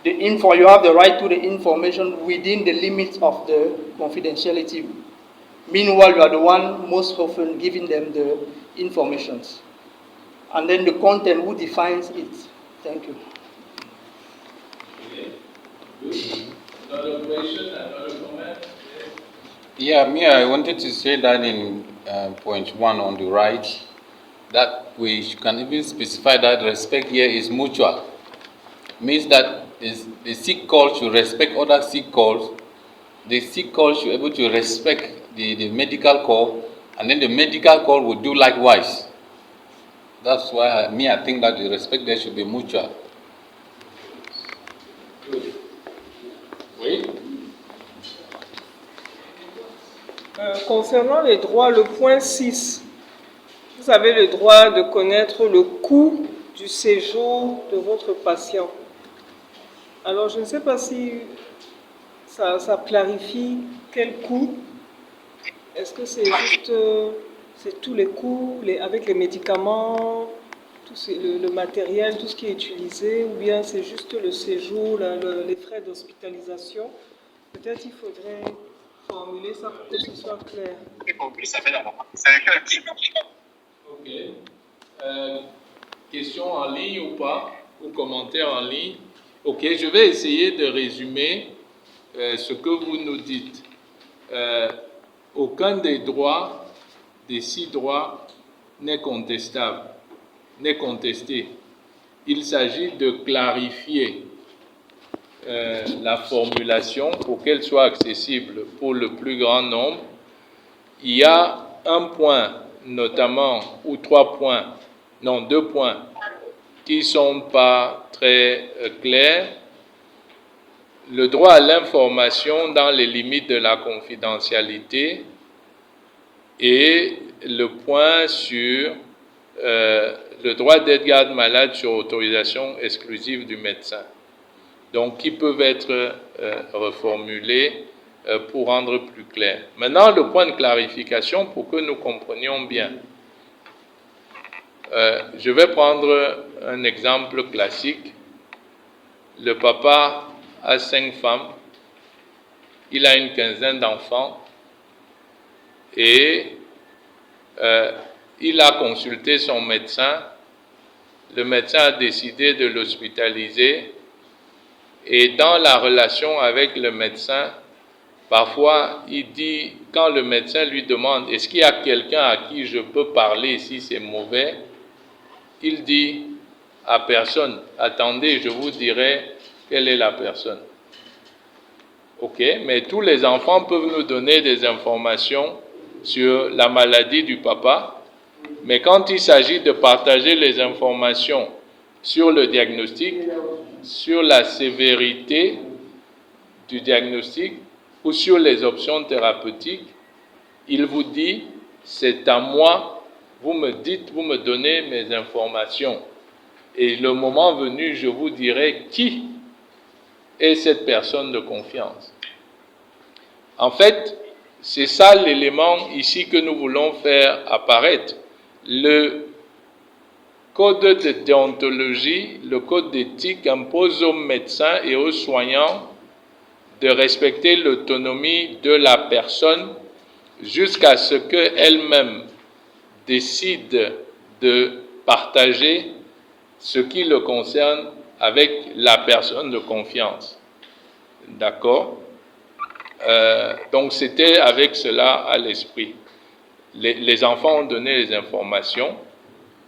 you have the right to the information within the limits of the confidentiality. Meanwhile, you are the one most often giving them the informations. And then the content, who defines it? Thank you. Another question, another comment? Yeah, I wanted to say that in point 1 on the right, that we can even specify that respect here is mutual. Means that the sick call should respect other sick calls. The sick call should be able to respect the medical call, and then the medical call will do likewise. That's why I think that the respect there should be mutual. Oui. Concernant les droits, le point 6, vous avez le droit de connaître le coût du séjour de votre patient. Alors, je ne sais pas si ça clarifie quel coût. Est-ce que c'est juste c'est tous les coûts avec les médicaments, le matériel, tout ce qui est utilisé, ou bien c'est juste le séjour, les frais d'hospitalisation? Peut-être il faudrait formuler ça pour que ce soit clair. Ok. Question en ligne ou pas? Ou commentaire en ligne? Ok, je vais essayer de résumer ce que vous nous dites. Aucun des 6 droits n'est contestable, n'est contesté. Il s'agit de clarifier la formulation pour qu'elle soit accessible pour le plus grand nombre. Il y a un point notamment, ou 2 points qui ne sont pas très clairs. Le droit à l'information dans les limites de la confidentialité et le point sur le droit d'être garde-malade sur autorisation exclusive du médecin. Donc, qui peuvent être reformulés pour rendre plus clair. Maintenant, le point de clarification pour que nous comprenions bien. Je vais prendre un exemple classique. Le papa a 5 femmes, il a une quinzaine d'enfants et il a consulté son médecin. Le médecin a décidé de l'hospitaliser et dans la relation avec le médecin, parfois il dit, quand le médecin lui demande est-ce qu'il y a quelqu'un à qui je peux parler si c'est mauvais, il dit à personne, attendez, je vous dirai quelle est la personne. Ok, mais tous les enfants peuvent nous donner des informations sur la maladie du papa, mais quand il s'agit de partager les informations sur le diagnostic, sur la sévérité du diagnostic ou sur les options thérapeutiques, il vous dit, c'est à moi, vous me dites, vous me donnez mes informations. Et le moment venu, je vous dirai qui est cette personne de confiance. En fait, c'est ça l'élément ici que nous voulons faire apparaître. Le code de déontologie, le code d'éthique impose aux médecins et aux soignants de respecter l'autonomie de la personne jusqu'à ce qu'elle-même décide de partager ce qui le concerne avec la personne de confiance. D'accord? Donc c'était avec cela à l'esprit. Les enfants ont donné les informations,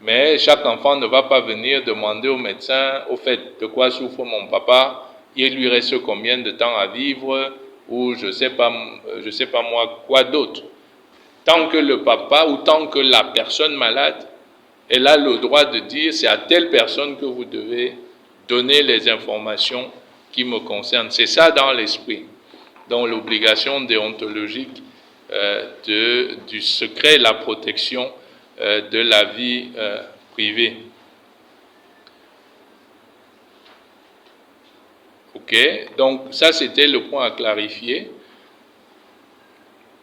mais chaque enfant ne va pas venir demander au médecin, au fait, de quoi souffre mon papa, il lui reste combien de temps à vivre, ou je sais pas moi, quoi d'autre. Tant que le papa ou tant que la personne malade, elle a le droit de dire, c'est à telle personne que vous devez donner les informations qui me concernent. C'est ça dans l'esprit. Donc l'obligation déontologique du secret, la protection de la vie privée. Ok, donc ça c'était le point à clarifier.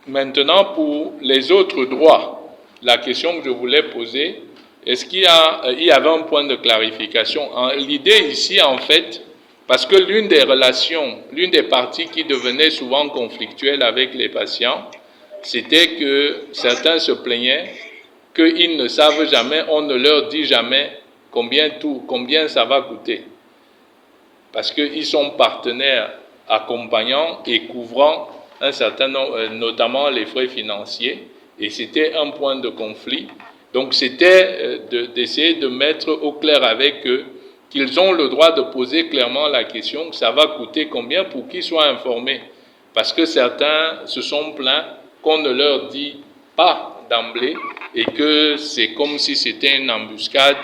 Maintenant pour les autres droits, la question que je voulais poser, est-ce qu'il y avait un point de clarification? L'idée ici en fait, parce que l'une des parties qui devenait souvent conflictuelle avec les patients, c'était que certains se plaignaient qu'ils ne savent jamais, on ne leur dit jamais combien ça va coûter. Parce qu'ils sont partenaires accompagnants et couvrant un certain nombre, notamment les frais financiers, et c'était un point de conflit. Donc c'était d'essayer de mettre au clair avec eux qu'ils ont le droit de poser clairement la question, ça va coûter combien pour qu'ils soient informés. Parce que certains se sont plaints qu'on ne leur dit pas d'emblée et que c'est comme si c'était une embuscade,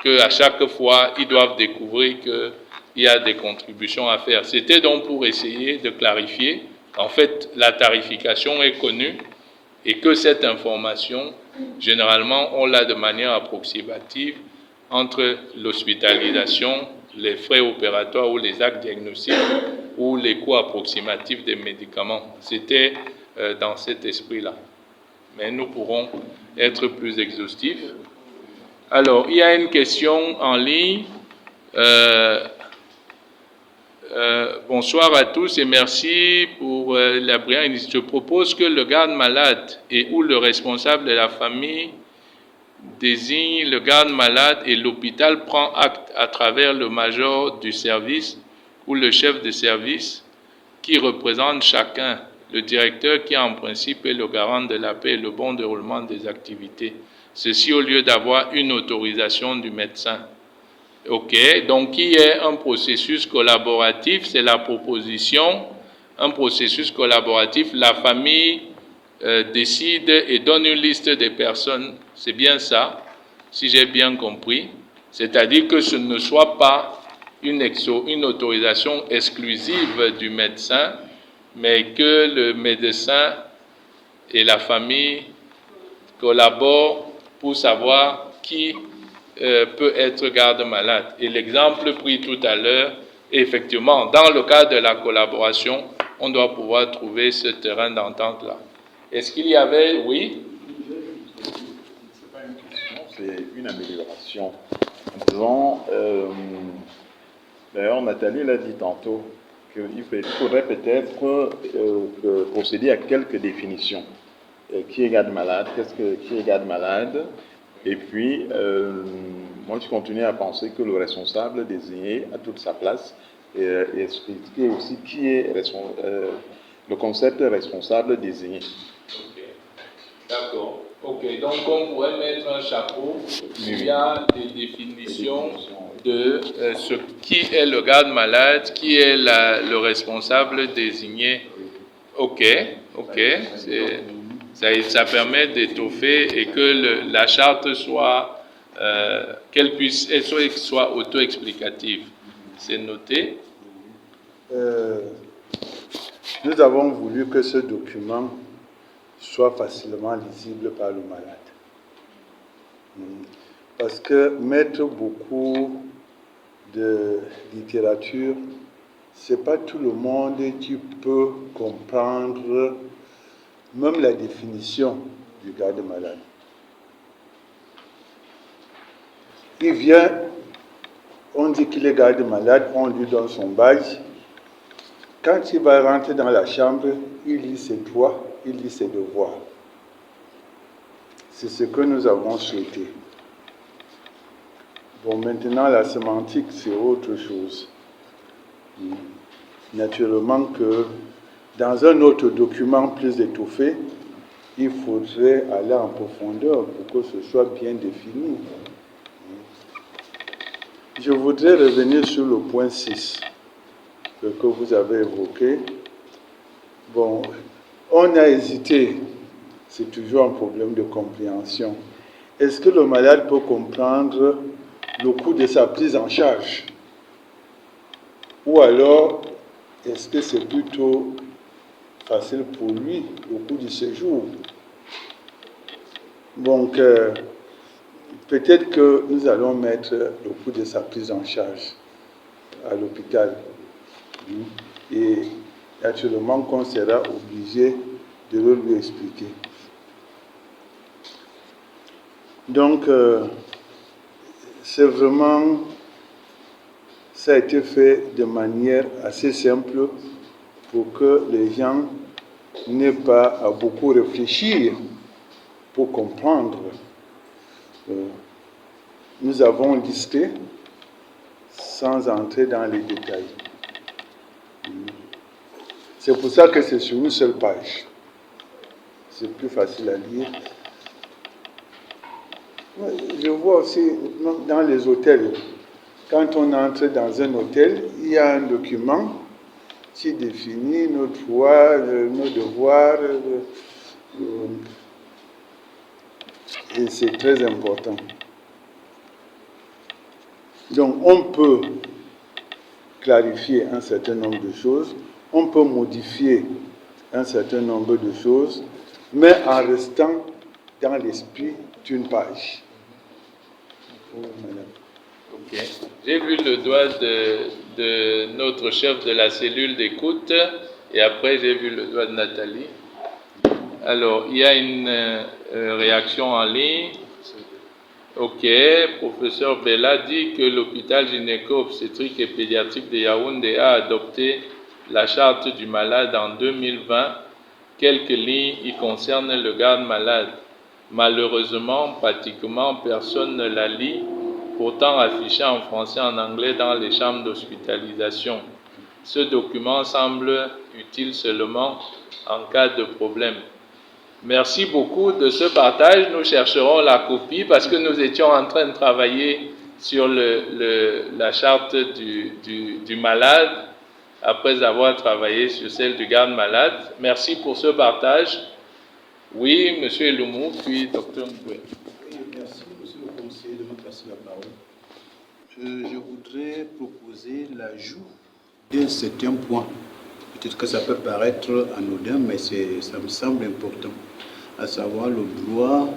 qu'à chaque fois, ils doivent découvrir qu'il y a des contributions à faire. C'était donc pour essayer de clarifier. En fait, la tarification est connue et que cette information, généralement, on l'a de manière approximative entre l'hospitalisation, les frais opératoires ou les actes diagnostiques ou les coûts approximatifs des médicaments. C'était dans cet esprit-là. Mais nous pourrons être plus exhaustifs. Alors, il y a une question en ligne. Bonsoir à tous et merci pour la brillante initiative. Je propose que le garde malade et ou le responsable de la famille désigne le garde malade et l'hôpital prend acte à travers le major du service ou le chef de service qui représente chacun, le directeur qui en principe est le garant de la paix et le bon déroulement des activités. Ceci au lieu d'avoir une autorisation du médecin. Ok, donc il y a un processus collaboratif, c'est la proposition, un processus collaboratif, la famille décide et donne une liste des personnes, c'est bien ça, si j'ai bien compris, c'est-à-dire que ce ne soit pas une autorisation exclusive du médecin, mais que le médecin et la famille collaborent pour savoir qui peut être garde-malade. Et l'exemple pris tout à l'heure, effectivement, dans le cadre de la collaboration, on doit pouvoir trouver ce terrain d'entente-là. Est-ce qu'il y avait, oui? C'est pas une question, c'est une amélioration. Disons, d'ailleurs, Nathalie l'a dit tantôt, qu'il faudrait peut-être procéder à quelques définitions. Qui est garde-malade? Qui est garde-malade? Et puis, moi, je continue à penser que le responsable désigné a toute sa place et expliquer aussi qui est le concept responsable désigné. Ok, d'accord. Ok, donc on pourrait mettre un chapeau, il y a des définitions de ce qui est le garde-malade, qui est le responsable désigné. Ok, ça permet d'étoffer et que la charte soit, soit auto-explicative. C'est noté. Nous avons voulu que ce document soit facilement lisible par le malade. Parce que mettre beaucoup de littérature, c'est pas tout le monde qui peut comprendre même la définition du garde-malade. Il vient, on dit qu'il est garde-malade, on lui donne son badge. Quand il va rentrer dans la chambre, il lit ses droits, il lit ses devoirs. C'est ce que nous avons souhaité. Bon, maintenant, la sémantique, c'est autre chose. Naturellement que dans un autre document plus étoffé, il faudrait aller en profondeur pour que ce soit bien défini. Je voudrais revenir sur le point 6 que vous avez évoqué. Bon, on a hésité, c'est toujours un problème de compréhension. Est-ce que le malade peut comprendre le coût de sa prise en charge? Ou alors, est-ce que c'est plutôt facile pour lui, le coût du séjour? Donc, peut-être que nous allons mettre le coût de sa prise en charge à l'hôpital. Et naturellement qu'on sera obligé de le lui expliquer. Donc, c'est vraiment, ça a été fait de manière assez simple pour que les gens n'aient pas à beaucoup réfléchir pour comprendre. Nous avons listé sans entrer dans les détails. C'est pour ça que c'est sur une seule page. C'est plus facile à lire. Je vois aussi dans les hôtels, quand on entre dans un hôtel, il y a un document qui définit nos droits, nos devoirs, et c'est très important. Donc on peut clarifier un certain nombre de choses, on peut modifier un certain nombre de choses, mais en restant dans l'esprit d'une page. Ok. J'ai vu le doigt de notre chef de la cellule d'écoute et après j'ai vu le doigt de Nathalie. Alors, il y a une réaction en ligne. Ok, professeur Bella dit que l'hôpital gynéco-obstétrique et pédiatrique de Yaoundé a adopté la charte du malade en 2020. Quelques lignes y concernent le garde-malade. Malheureusement, pratiquement personne ne la lit, pourtant affiché en français et en anglais dans les chambres d'hospitalisation. Ce document semble utile seulement en cas de problème. Merci beaucoup de ce partage. Nous chercherons la copie parce que nous étions en train de travailler sur la charte du malade après avoir travaillé sur celle du garde-malade. Merci pour ce partage. Oui, M. Eloumou, puis Dr. Mboué. Oui, merci, monsieur le conseiller, de me passer la parole. Je voudrais proposer l'ajout d'un certain point. Peut-être que ça peut paraître anodin, mais ça me semble important, à savoir le droit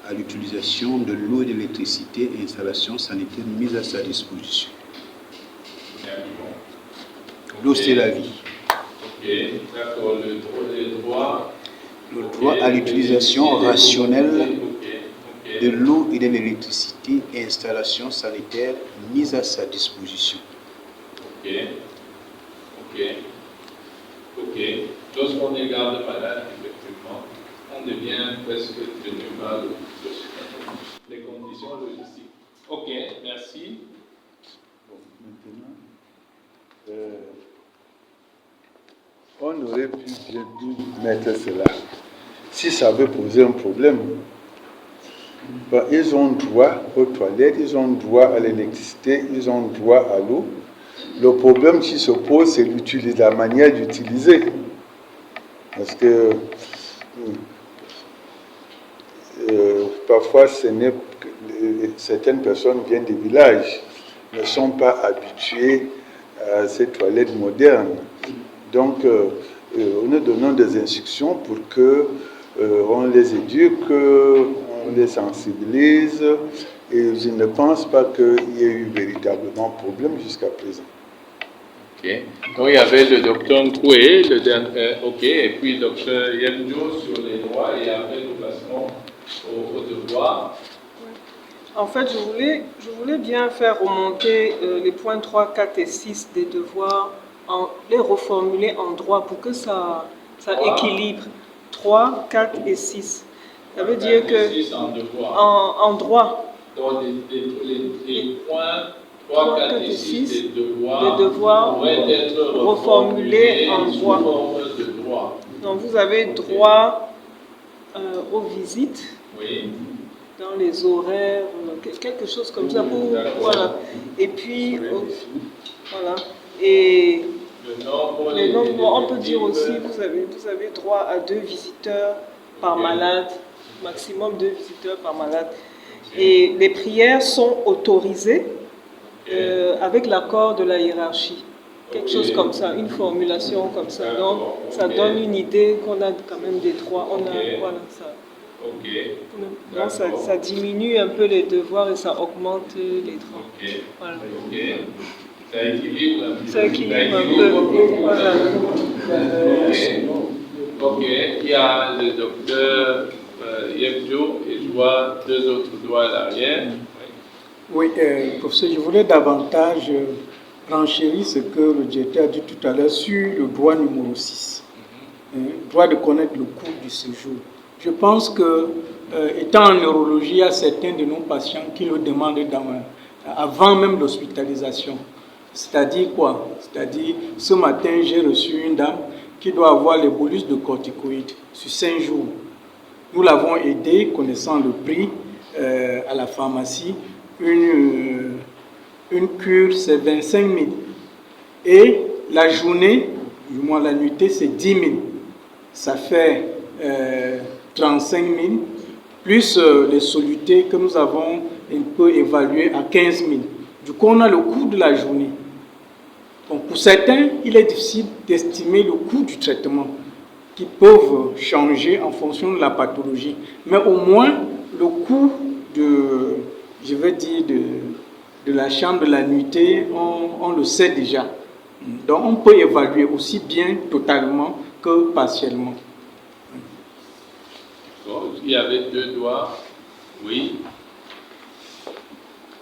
à l'utilisation de l'eau et de l'électricité et installations sanitaires mises à sa disposition. L'eau, c'est la vie. Ok, d'accord. Le droit à l'utilisation rationnelle de l'eau et de l'électricité et installations sanitaires mises à sa disposition. Ok. Lorsqu'on est garde-malade, effectivement, on devient presque tenu par les conditions logistiques. Ok, merci. Maintenant, on aurait pu bien dû mettre cela. Si ça avait posé un problème, ben, ils ont droit aux toilettes, ils ont droit à l'électricité, ils ont droit à l'eau. Le problème qui se pose, c'est la manière d'utiliser. Parce que parfois, certaines personnes viennent des villages, ne sont pas habituées à ces toilettes modernes. Donc, nous donnons des instructions pour qu'on les éduque, on les sensibilise, et je ne pense pas qu'il y ait eu véritablement problème jusqu'à présent. Ok. Donc, il y avait le docteur Nkoué, ok, et puis le docteur Yemjo sur les droits, et après nous passerons aux devoirs. En fait, je voulais bien faire remonter les points 3, 4 et 6 des devoirs, les reformuler en droit pour que ça équilibre. 3, 4 et 6. Ça veut dire que en droit. Donc les points 3, 4 et 6, les devoirs pourraient être reformulés en sous droit. forme de droit. Donc vous avez droit aux visites, Oui. dans les horaires, quelque chose comme ça. Voilà. Et puis, voilà. Et le nombre, on peut dire aussi, vous avez droit à 2 visiteurs par malade, maximum 2 visiteurs par malade. Et les prières sont autorisées avec l'accord de la hiérarchie. Quelque chose comme ça, une formulation comme ça. Donc, ça donne une idée qu'on a quand même des droits. Voilà, ça. Donc, ça diminue un peu les devoirs et ça augmente les droits. Voilà. Ça équilibre un peu. Voilà. Ok, il y a le docteur Yebjo et je vois 2 autres doigts à l'arrière. Oui, professeur, je voulais davantage renchérir ce que le directeur a dit tout à l'heure sur le droit numéro 6, droit de connaître le cours du séjour. Je pense que, étant en neurologie, il y a certains de nos patients qui le demandent avant même l'hospitalisation. C'est-à-dire quoi? C'est-à-dire, ce matin, j'ai reçu une dame qui doit avoir les bolus de corticoïdes sur 5 jours. Nous l'avons aidée, connaissant le prix, à la pharmacie. Une cure, c'est 25 000. Et la journée, du moins la nuitée, c'est 10 000. Ça fait 35 000, plus les solutés que nous avons un peu évaluées à 15 000. Du coup, on a le coût de la journée. Donc, pour certains, il est difficile d'estimer le coût du traitement, qui peuvent changer en fonction de la pathologie. Mais au moins, le coût je veux dire, de la chambre de la nuitée, on le sait déjà. Donc, on peut évaluer aussi bien totalement que partiellement. Il y avait 2 doigts. Oui.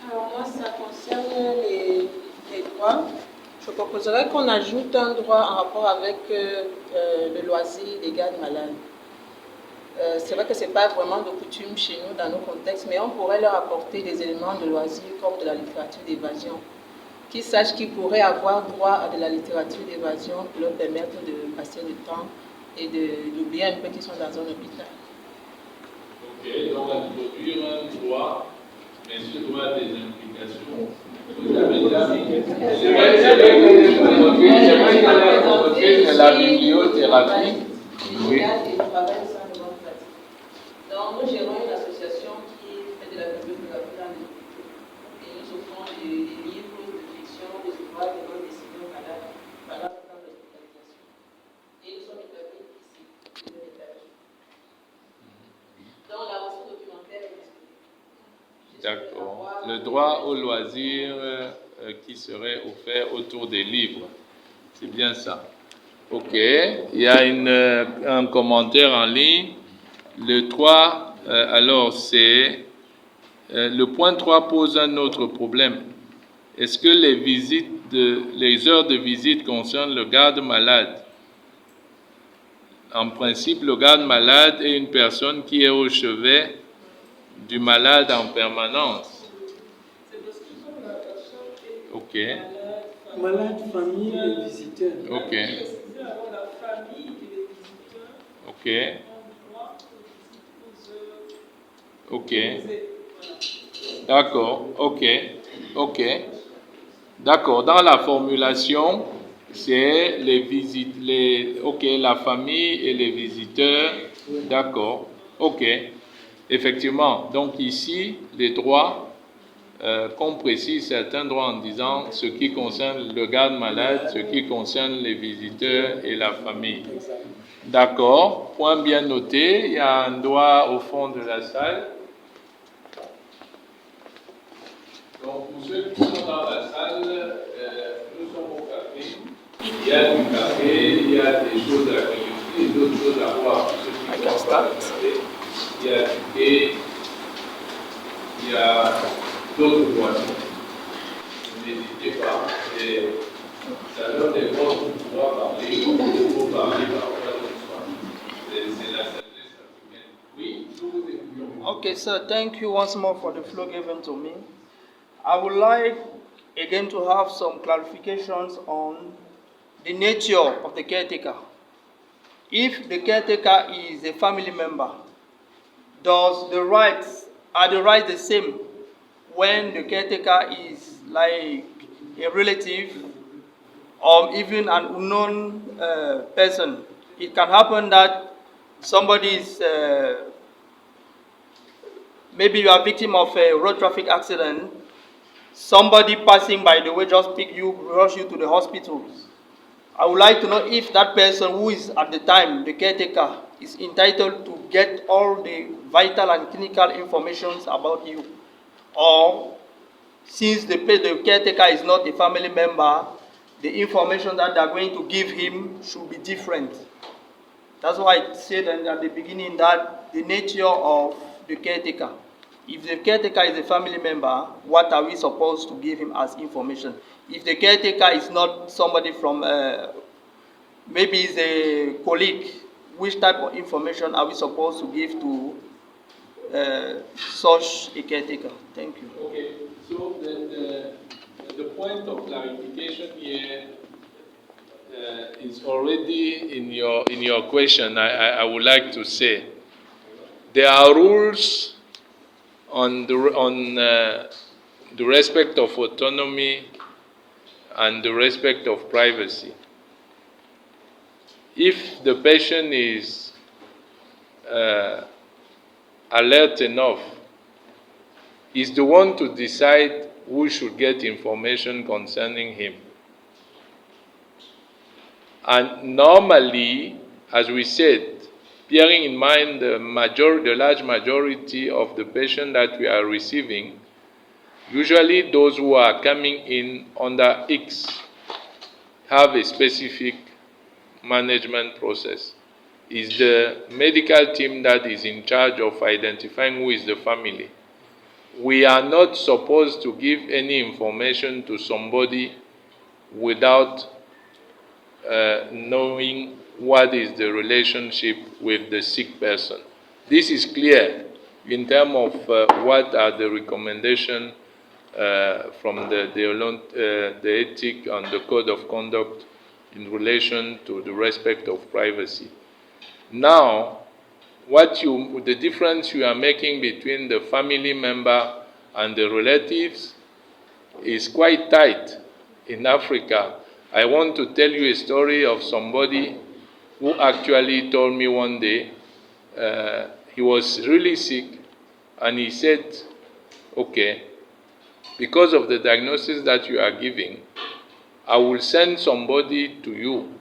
Alors moi, ça concerne les droits. Je proposerais qu'on ajoute un droit en rapport avec le loisir des gardes malades. C'est vrai que ce n'est pas vraiment de coutume chez nous dans nos contextes, mais on pourrait leur apporter des éléments de loisir comme de la littérature d'évasion. Qu'ils sachent qu'ils pourraient avoir droit à de la littérature d'évasion pour leur permettre de passer le temps et d'oublier un peu qu'ils sont dans un hôpital. Ok, donc introduire un droit, mais ce droit a des implications. Vous avez déjà mis. C'est vrai que la bibliothérapie. Oui. Donc, nous gérons une association qui fait de la bibliothérapie dans les hôpitaux. Et nous offrons des livres de fiction, des ouvrages de bande dessinée aux malades pendant le temps d'hospitalisation. Et nous sommes établis ici, sur le étage. Donc, l'avancée documentaire est disponible. D'accord. Le droit au loisir qui serait offert autour des livres. C'est bien ça. Ok. Il y a un commentaire en ligne. Le 3, alors c'est... le point 3 pose un autre problème. Est-ce que les heures de visite concernent le garde malade? En principe, le garde malade est une personne qui est au chevet du malade en permanence. Ok. Malade, famille et visiteurs. Ok. Ok. Ok. D'accord. Ok. Ok. D'accord. Dans la formulation, c'est les visites, ok, la famille et les visiteurs. D'accord. Ok. Effectivement. Donc ici, les droits, qu'on précise certains droits en disant ce qui concerne le garde malade, ce qui concerne les visiteurs et la famille. D'accord. Point bien noté. Il y a un doigt au fond de la salle. Donc, pour ceux qui sont dans la salle, nous sommes au café. Il y a du café, il y a des choses à grignoter, d'autres choses à boire. Pour ceux qui sont dans le café, il y a du thé, il y a d'autres boissons. N'hésitez pas. Et ça donne des forces pour pouvoir parler, il faut parler parfois le soir. C'est la sagesse africaine. Oui, nous vous écoutons. Okay, sir, thank you once more for the floor given to me. I would like again to have some clarifications on the nature of the caretaker. If the caretaker is a family member, are the rights the same when the caretaker is like a relative or even an unknown person? It can happen that somebody is maybe you are a victim of a road traffic accident. Somebody passing by the way just pick you, rush you to the hospital. I would like to know if that person who is at the time the caretaker is entitled to get all the vital and clinical information about you, or since the caretaker is not a family member, the information that they are going to give him should be different. That's why I said at the beginning that the nature of the caretaker. If the caretaker is a family member, what are we supposed to give him as information? If the caretaker is not somebody from, maybe is a colleague, which type of information are we supposed to give to such a caretaker? Thank you. Okay, so the point of clarification here is already in your question. I would like to say there are rules on the respect of autonomy and the respect of privacy. If the patient is alert enough, is the one to decide who should get information concerning him. And normally, as we said, bearing in mind the large majority of the patients that we are receiving, usually those who are coming in under X have a specific management process. It's the medical team that is in charge of identifying who is the family. We are not supposed to give any information to somebody without knowing what is the relationship with the sick person. This is clear in terms of what are the recommendations from the ethic and the code of conduct in relation to the respect of privacy. Now, the difference you are making between the family member and the relatives is quite tight in Africa. I want to tell you a story of somebody who actually told me one day he was really sick, and he said, okay, because of the diagnosis that you are giving, I will send somebody to you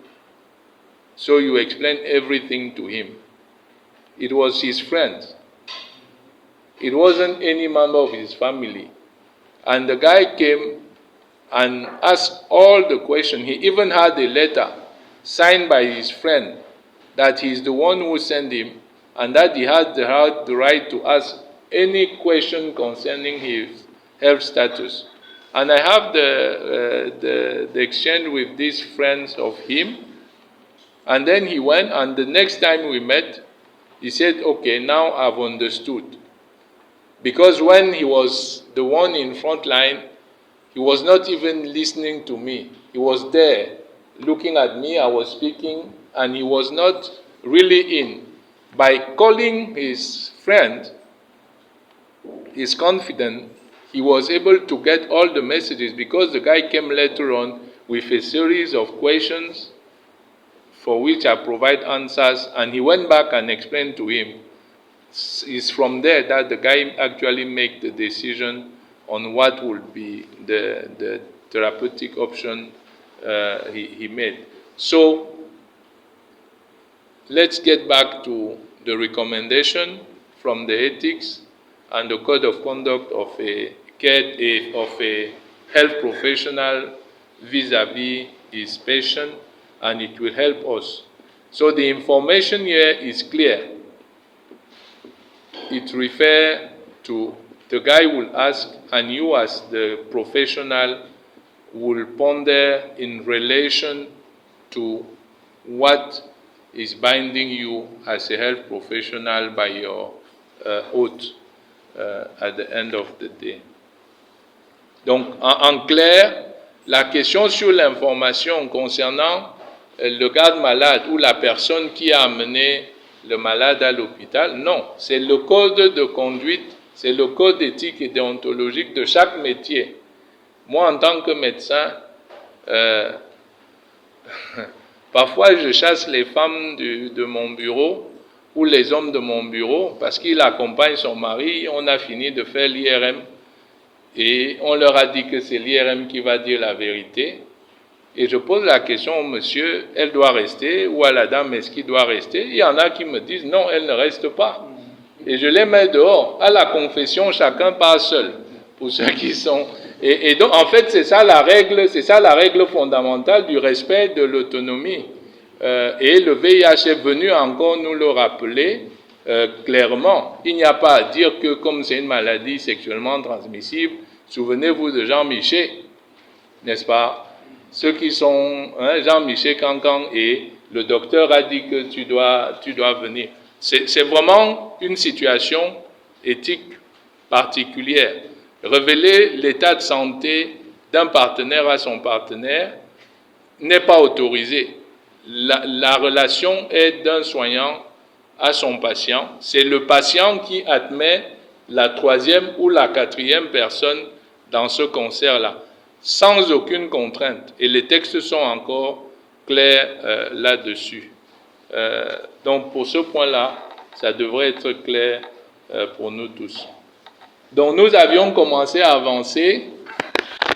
so you explain everything to him. It was his friend. It wasn't any member of his family. And the guy came and asked all the questions. He even had a letter signed by his friend that he's the one who sent him, and that he had the right to ask any question concerning his health status. And I have the exchange with these friends of him, and then he went, and the next time we met, he said, okay, now I've understood. Because when he was the one in front line, he was not even listening to me. He was there looking at me, I was speaking, and he was not really in. By calling his friend, his confidant, he was able to get all the messages, because the guy came later on with a series of questions for which I provide answers, and he went back and explained to him. It's from there that the guy actually made the decision on what would be the therapeutic option he made. So let's get back to the recommendation from the ethics and the code of conduct of a health professional vis-a-vis his patient, and it will help us. So the information here is clear. It refers to the guy will ask, and you as the professional will ponder in relation to what is binding you as a health professional by your haute at the end of the day. Donc, en clair, la question sur l'information concernant le garde malade ou la personne qui a amené le malade à l'hôpital, non, c'est le code de conduite, c'est le code éthique et déontologique de chaque métier. Moi, en tant que médecin, parfois je chasse les femmes de mon bureau ou les hommes de mon bureau parce qu'ils accompagnent son mari, on a fini de faire l'IRM et on leur a dit que c'est l'IRM qui va dire la vérité. Et je pose la question au monsieur, elle doit rester, ou à la dame, est-ce qu'il doit rester? Il y en a qui me disent, non, elle ne reste pas. Et je les mets dehors. À la confession, chacun part seul. Pour ceux qui sont... Et donc, en fait, c'est ça la règle fondamentale du respect de l'autonomie. Et le VIH est venu encore nous le rappeler clairement. Il n'y a pas à dire que comme c'est une maladie sexuellement transmissible, souvenez-vous de Jean Miché, n'est-ce pas? Ceux qui sont Jean-Michel Cancan et le docteur a dit que tu dois venir. C'est vraiment une situation éthique particulière. Révéler l'état de santé d'un partenaire à son partenaire n'est pas autorisé. La relation est d'un soignant à son patient. C'est le patient qui admet la troisième ou la quatrième personne dans ce concert-là, sans aucune contrainte. Et les textes sont encore clairs là-dessus. Donc, pour ce point-là, ça devrait être clair pour nous tous. Donc, nous avions commencé à avancer.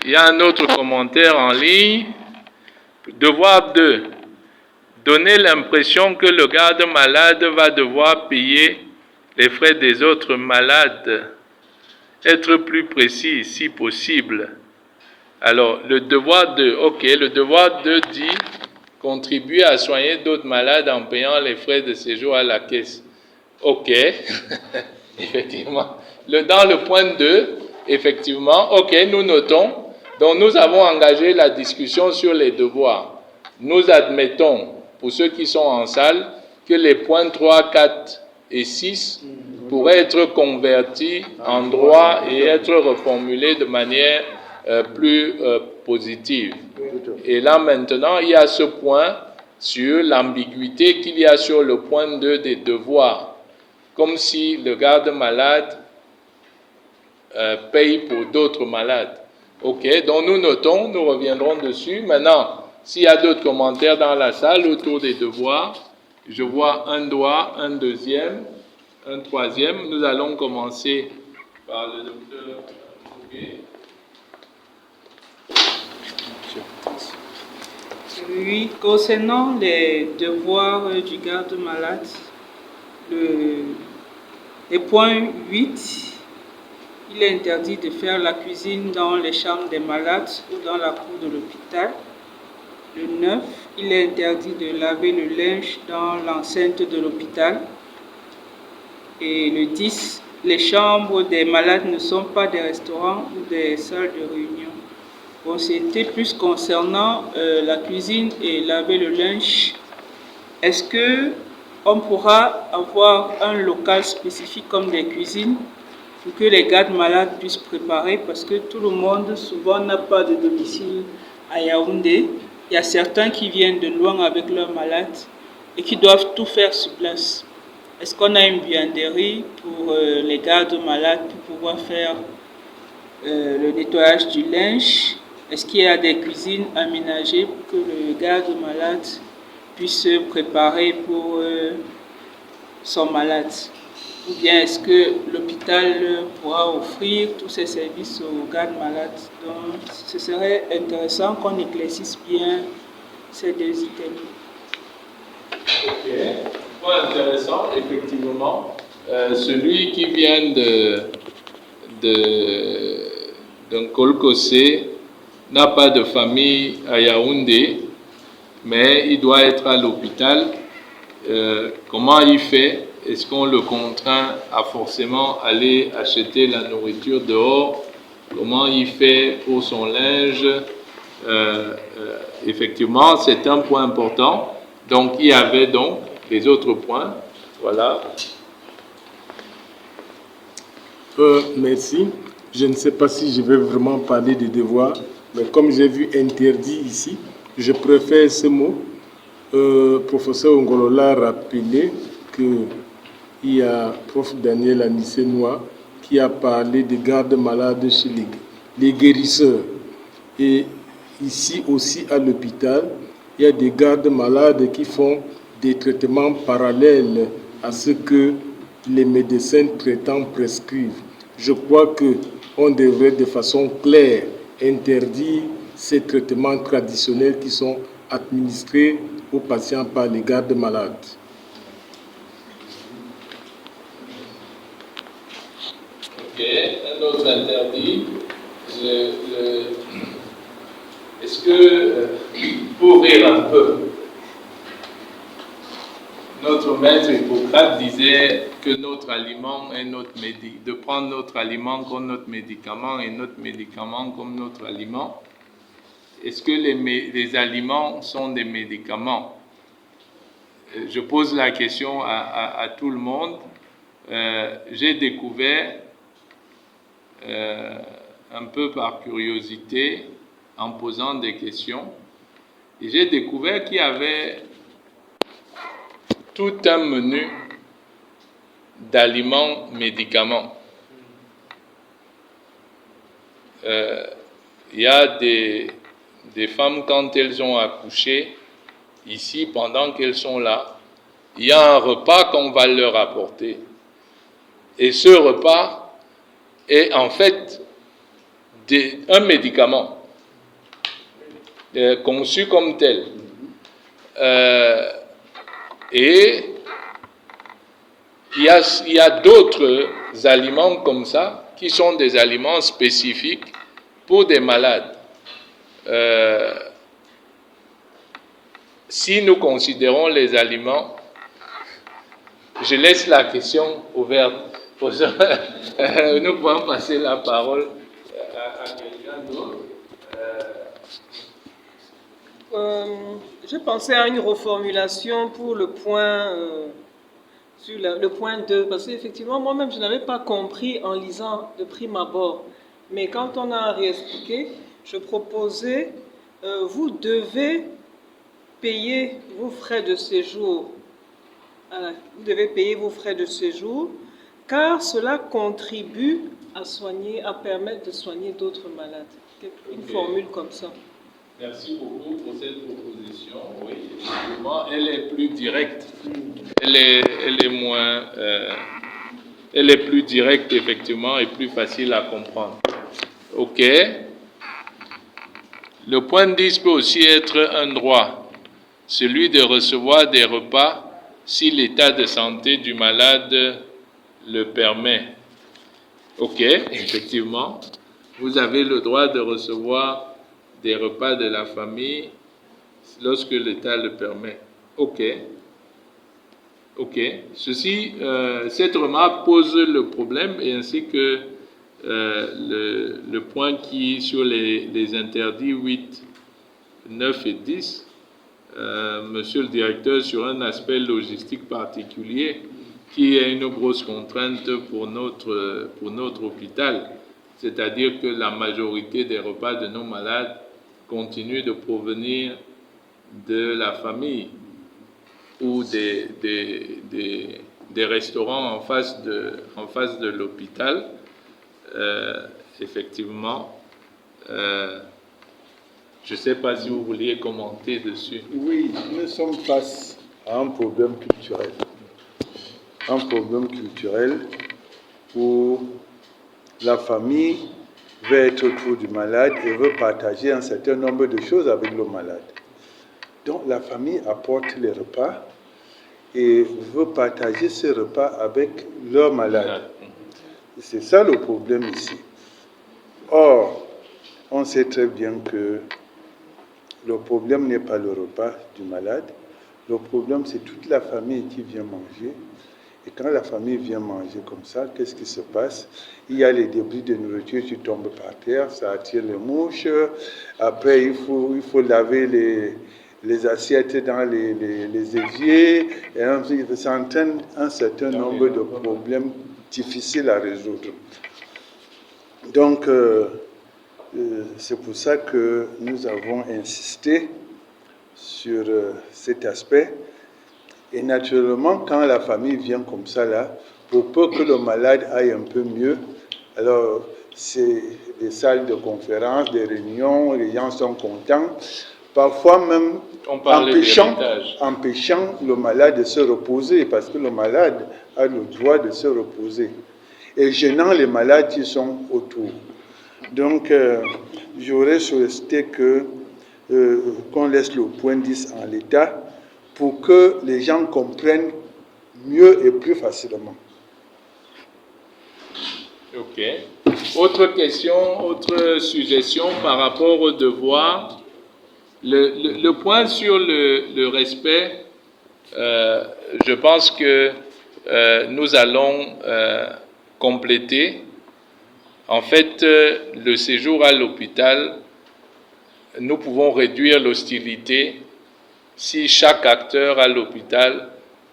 Il y a un autre commentaire en ligne. Devoir 2. Donner l'impression que le garde malade va devoir payer les frais des autres malades. Être plus précis, si possible. Alors, le devoir 2, ok, le devoir 2 dit contribuer à soigner d'autres malades en payant les frais de séjour à la caisse. Ok, effectivement. Dans le point 2, effectivement, ok, nous notons. Donc, nous avons engagé la discussion sur les devoirs. Nous admettons, pour ceux qui sont en salle, que les points 3, 4 et 6 pourraient être convertis en droit et être reformulés de manière plus positive. Et là maintenant, il y a ce point sur l'ambiguïté qu'il y a sur le point 2 des devoirs, comme si le garde malade paye pour d'autres malades. Ok, donc nous notons, nous reviendrons dessus. Maintenant, s'il y a d'autres commentaires dans la salle autour des devoirs, je vois un doigt, un deuxième, un troisième. Nous allons commencer par le docteur. Okay. Oui, concernant les devoirs du garde malade, le point 8, il est interdit de faire la cuisine dans les chambres des malades ou dans la cour de l'hôpital. Le 9, il est interdit de laver le linge dans l'enceinte de l'hôpital. Et le 10, les chambres des malades ne sont pas des restaurants ou des salles de réunion. Bon, c'était plus concernant la cuisine et laver le linge. Est-ce qu'on pourra avoir un local spécifique comme des cuisines pour que les gardes malades puissent préparer? Parce que tout le monde, souvent, n'a pas de domicile à Yaoundé. Il y a certains qui viennent de loin avec leurs malades et qui doivent tout faire sur place. Est-ce qu'on a une buanderie pour les gardes malades pour pouvoir faire le nettoyage du linge? Est-ce qu'il y a des cuisines aménagées pour que le garde malade puisse se préparer pour son malade? Ou bien est-ce que l'hôpital pourra offrir tous ces services aux gardes malades? Donc, ce serait intéressant qu'on éclaircisse bien ces deux items. Ok, point intéressant, effectivement. Celui qui vient d'un Kolkosé n'a pas de famille à Yaoundé, mais il doit être à l'hôpital. Comment il fait? Est-ce qu'on le contraint à forcément aller acheter la nourriture dehors? Comment il fait pour son linge? Effectivement, c'est un point important. Donc, il y avait donc les autres points. Voilà. Merci. Je ne sais pas si je vais vraiment parler des devoirs, mais comme j'ai vu interdit ici, je préfère ce mot. Professeur Ongolola a rappelé qu'il y a prof Daniel Anissenois qui a parlé des gardes malades chez les guérisseurs. Et ici aussi à l'hôpital, il y a des gardes malades qui font des traitements parallèles à ce que les médecins traitants prescrivent. Je crois qu'on devrait de façon claire interdire ces traitements traditionnels qui sont administrés aux patients par les gardes malades. Ok, un autre interdit. Est-ce que, pour rire un peu, notre maître Hippocrate disait que notre aliment est notre médicament, de prendre notre aliment comme notre médicament et notre médicament comme notre aliment. Est-ce que les aliments sont des médicaments? Je pose la question à tout le monde. J'ai découvert, un peu par curiosité, en posant des questions, et j'ai découvert qu'il y avait tout un menu d'aliments médicaments. Il y a des femmes, quand elles ont accouché, ici, pendant qu'elles sont là, il y a un repas qu'on va leur apporter. Et ce repas est en fait un médicament conçu comme tel. Et il y a d'autres aliments comme ça qui sont des aliments spécifiques pour des malades. Si nous considérons les aliments, je laisse la question ouverte. Nous pouvons passer la parole à quelqu'un d'autre. J'ai pensé à une reformulation pour le point, sur le point 2, parce qu'effectivement, moi-même, je n'avais pas compris en lisant de prime abord. Mais quand on a réexpliqué, je proposais, vous devez payer vos frais de séjour. Vous devez payer vos frais de séjour, car cela contribue à soigner, à permettre de soigner d'autres malades. Une formule comme ça. Merci beaucoup pour cette proposition. Oui, effectivement, elle est plus directe. Elle est moins... elle est plus directe, effectivement, et plus facile à comprendre. OK. Le point 10 peut aussi être un droit, celui de recevoir des repas si l'état de santé du malade le permet. OK, effectivement, vous avez le droit de recevoir des repas de la famille lorsque l'État le permet. OK. OK. Cette remarque pose le problème et ainsi que le point qui sur les interdits 8, 9 et 10, monsieur le directeur, sur un aspect logistique particulier qui est une grosse contrainte pour notre hôpital. C'est-à-dire que la majorité des repas de nos malades continuent de provenir de la famille ou des restaurants en face de l'hôpital. Effectivement, je ne sais pas si vous vouliez commenter dessus. Oui, nous sommes face à un problème culturel. Un problème culturel où la famille veut être autour du malade et veut partager un certain nombre de choses avec le malade. Donc la famille apporte les repas et veut partager ces repas avec leur malade. C'est ça le problème ici. Or, on sait très bien que le problème n'est pas le repas du malade. Le problème, c'est toute la famille qui vient manger. Et quand la famille vient manger comme ça, qu'est-ce qui se passe? Il y a les débris de nourriture qui tombent par terre, ça attire les mouches. Après, il faut laver les assiettes dans les éviers. Et ça entraîne un certain nombre de problèmes difficiles à résoudre. Donc, c'est pour ça que nous avons insisté sur cet aspect. Et naturellement, quand la famille vient comme ça, là, pour peu que le malade aille un peu mieux, alors c'est des salles de conférence, des réunions, les gens sont contents, parfois même empêchant le malade de se reposer, parce que le malade a le droit de se reposer, et gênant les malades qui sont autour. Donc, j'aurais souhaité qu'on laisse le point 10 en l'état pour que les gens comprennent mieux et plus facilement. Ok. Autre question, autre suggestion par rapport au devoir. Le point sur le respect, je pense que nous allons compléter. En fait, le séjour à l'hôpital, nous pouvons réduire l'hostilité si chaque acteur à l'hôpital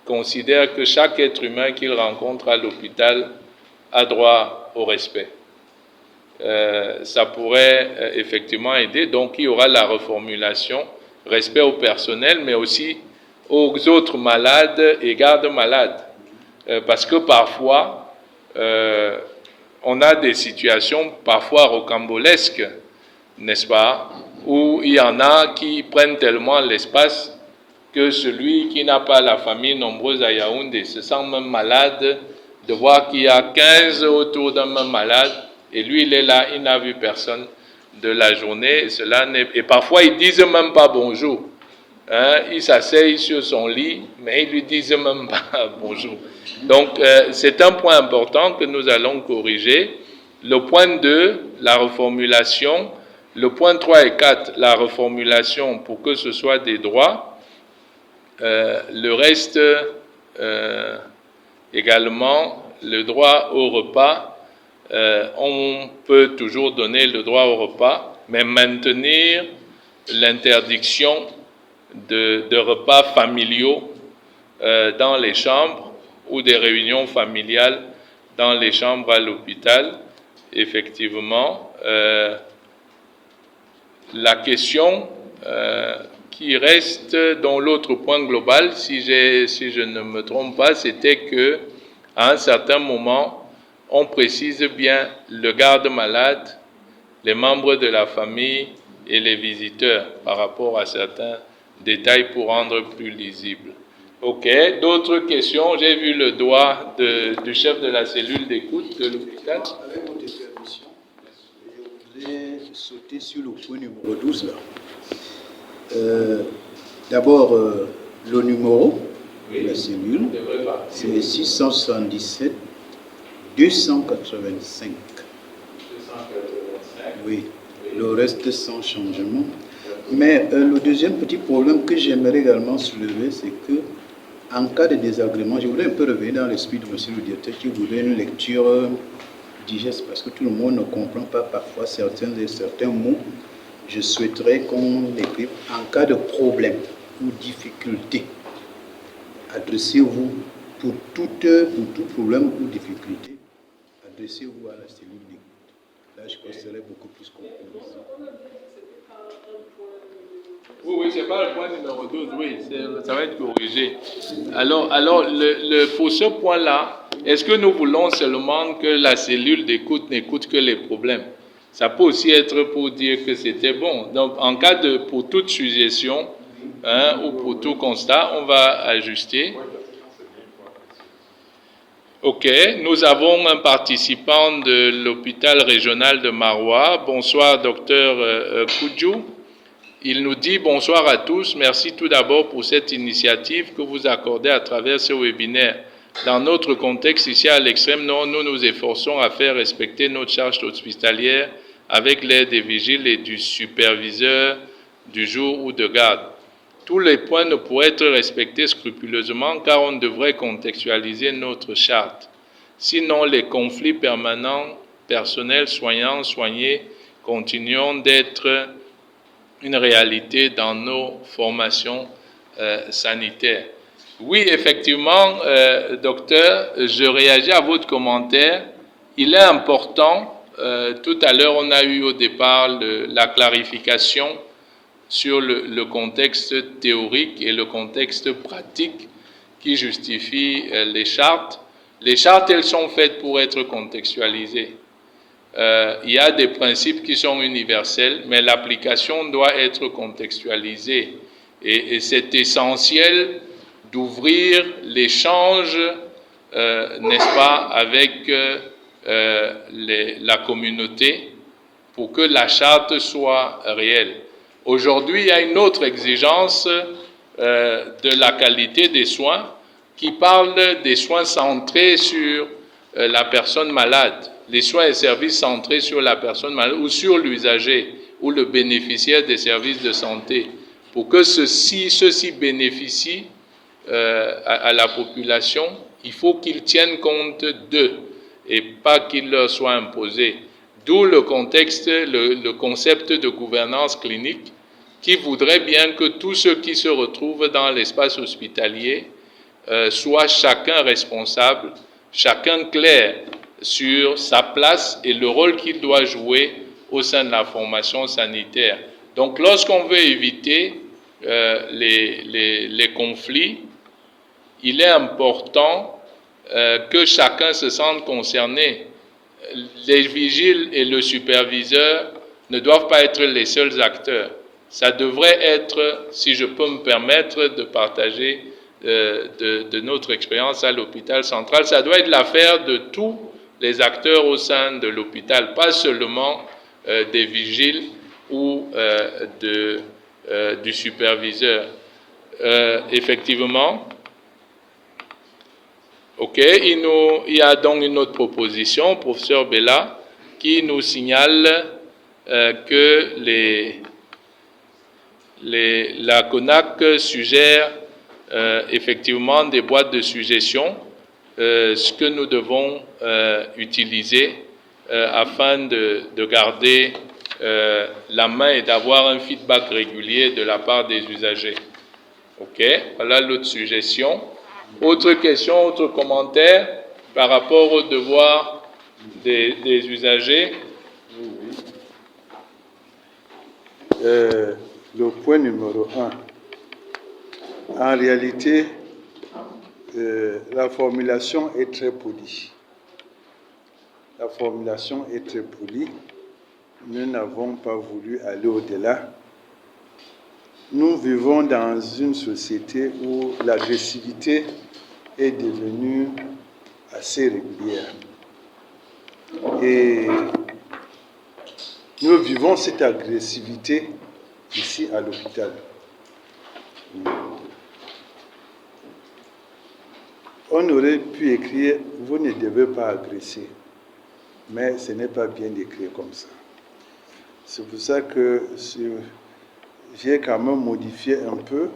considère que chaque être humain qu'il rencontre à l'hôpital a droit au respect. Ça pourrait effectivement aider. Donc, il y aura la reformulation, respect au personnel, mais aussi aux autres malades et gardes malades. Parce que parfois, on a des situations parfois rocambolesques, n'est-ce pas, où il y en a qui prennent tellement l'espace que celui qui n'a pas la famille nombreuse à Yaoundé se sent même malade de voir qu'il y a 15 autour d'un même malade et lui il est là, il n'a vu personne de la journée. Et parfois ils disent même pas bonjour. Ils s'asseyent sur son lit, mais ils lui disent même pas bonjour. Donc c'est un point important que nous allons corriger. Le point 2, la reformulation. Le point 3 et 4, la reformulation pour que ce soit des droits. Le reste, également, le droit au repas. On peut toujours donner le droit au repas, mais maintenir l'interdiction de repas familiaux dans les chambres ou des réunions familiales dans les chambres à l'hôpital. Effectivement, la question qui reste dans l'autre point global, si je ne me trompe pas, c'était que à un certain moment, on précise bien le garde-malade, les membres de la famille et les visiteurs par rapport à certains détails pour rendre plus lisible. Ok, d'autres questions? J'ai vu le doigt du chef de la cellule d'écoute de l'hôpital. Avec votre permission, je voudrais sauter sur le point numéro 12 là. D'abord, le numéro de la cellule, c'est 677 285. Oui, le reste sans changement. Mais le deuxième petit problème que j'aimerais également soulever, c'est que en cas de désagrément, je voudrais un peu revenir dans l'esprit de monsieur le directeur qui voulait une lecture digeste, parce que tout le monde ne comprend pas parfois certains mots. Je souhaiterais qu'on écrive en cas de problème ou difficulté. Adressez-vous pour tout problème ou difficulté. Adressez-vous à la cellule d'écoute. Là, je pense que ce serait beaucoup plus compréhensible. Oui, c'est pas le point numéro 12, oui, ça va être corrigé. Alors pour ce point-là, est-ce que nous voulons seulement que la cellule d'écoute n'écoute que les problèmes? Ça peut aussi être pour dire que c'était bon. Donc, en cas pour toute suggestion ou pour tout constat, on va ajuster. Ok, nous avons un participant de l'hôpital régional de Maroua. Bonsoir, docteur Koudjou. Il nous dit bonsoir à tous. Merci tout d'abord pour cette initiative que vous accordez à travers ce webinaire. Dans notre contexte ici à l'extrême nord, nous nous efforçons à faire respecter notre charge hospitalière avec l'aide des vigiles et du superviseur du jour ou de garde. Tous les points ne pourraient être respectés scrupuleusement car on devrait contextualiser notre charte. Sinon, les conflits permanents, personnels, soignants, soignés, continueront d'être une réalité dans nos formations sanitaires. Oui, effectivement, docteur, je réagis à votre commentaire. Il est important tout à l'heure, on a eu au départ la clarification sur le contexte théorique et le contexte pratique qui justifie les chartes. Les chartes, elles sont faites pour être contextualisées. Il y a des principes qui sont universels, mais l'application doit être contextualisée. Et c'est essentiel d'ouvrir l'échange, n'est-ce pas, avec la communauté pour que la charte soit réelle. Aujourd'hui, il y a une autre exigence de la qualité des soins qui parle des soins centrés sur la personne malade, les soins et services centrés sur la personne malade ou sur l'usager ou le bénéficiaire des services de santé, pour que ceux-ci bénéficient à la population. Il faut qu'ils tiennent compte d'eux et pas qu'il leur soit imposé. D'où le contexte, le concept de gouvernance clinique qui voudrait bien que tous ceux qui se retrouvent dans l'espace hospitalier soient chacun responsable, chacun clair sur sa place et le rôle qu'il doit jouer au sein de la formation sanitaire. Donc lorsqu'on veut éviter les conflits, il est important que chacun se sente concerné. Les vigiles et le superviseur ne doivent pas être les seuls acteurs. Ça devrait être, si je peux me permettre de partager de notre expérience à l'hôpital central, ça doit être l'affaire de tous les acteurs au sein de l'hôpital, pas seulement des vigiles ou du superviseur. Effectivement, ok, il y a donc une autre proposition, professeur Bella, qui nous signale que la CONAC suggère effectivement des boîtes de suggestions, ce que nous devons utiliser afin de garder la main et d'avoir un feedback régulier de la part des usagers. Ok, voilà l'autre suggestion. Autre question, autre commentaire par rapport aux devoirs des usagers? Le point numéro 1. En réalité, la formulation est très polie. La formulation est très polie. Nous n'avons pas voulu aller au-delà. Nous vivons dans une société où l'agressivité est devenue assez régulière. Et nous vivons cette agressivité ici à l'hôpital. On aurait pu écrire « Vous ne devez pas agresser », mais ce n'est pas bien d'écrire comme ça. C'est pour ça que j'ai quand même modifié un peu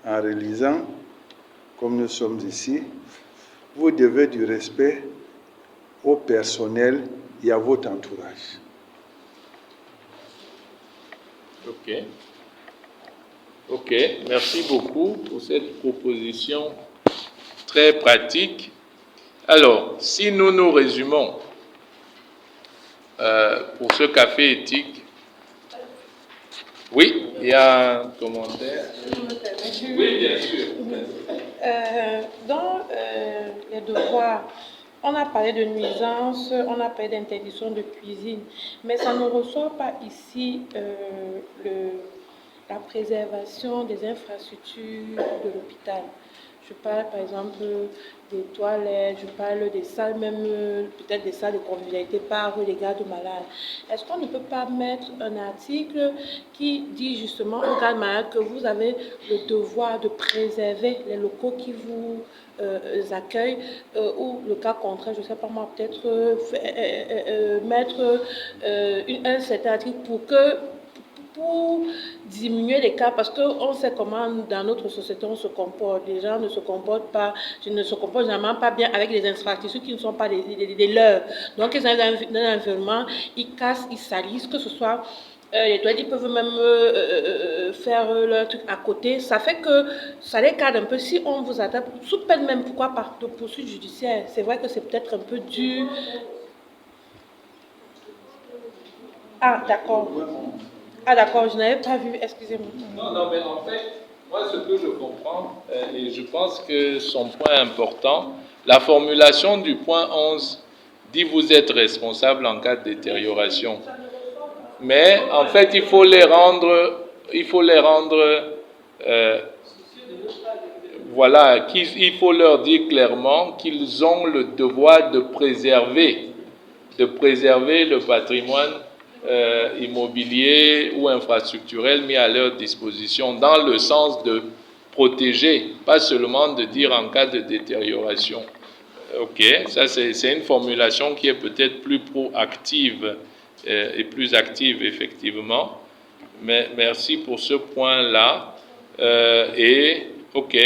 en réalisant, comme nous sommes ici, vous devez du respect au personnel et à votre entourage. Ok. Ok, merci beaucoup pour cette proposition très pratique. Alors, si nous nous résumons pour ce café éthique, oui, il y a un commentaire. Oui, bien sûr. Dans les devoirs, on a parlé de nuisance, on a parlé d'interdiction de cuisine, mais ça ne ressort pas ici la préservation des infrastructures de l'hôpital. Je parle par exemple des toilettes, je parle des salles, même peut-être des salles de convivialité par les gardes malades. Est-ce qu'on ne peut pas mettre un article qui dit justement aux gardes malades que vous avez le devoir de préserver les locaux qui vous accueillent, ou le cas contraire, je ne sais pas moi, peut-être mettre un certain article pour diminuer les cas, parce qu'on sait comment dans notre société on se comporte. Les gens ne se comportent généralement pas bien avec les infrastructures qui ne sont pas les leurs. Donc ils arrivent dans un environnement, ils cassent, ils salissent, que ce soit les toilettes, ils peuvent même faire leur truc à côté. Ça fait que ça les cadre un peu. Si on vous attrape, sous peine même, pourquoi pas de poursuite judiciaire. C'est vrai que c'est peut-être un peu dur. Ah, d'accord. Ah, d'accord, je n'avais pas vu, excusez-moi. Non, mais en fait, moi, ce que je comprends, et je pense que son point important, la formulation du point 11 dit vous êtes responsable en cas de détérioration. Mais en fait, il faut les rendre, voilà, il faut leur dire clairement qu'ils ont le devoir de préserver le patrimoine immobilier ou infrastructurel mis à leur disposition, dans le sens de protéger, pas seulement de dire en cas de détérioration. Ok, ça c'est une formulation qui est peut-être plus proactive et plus active effectivement, mais merci pour ce point-là. Ok.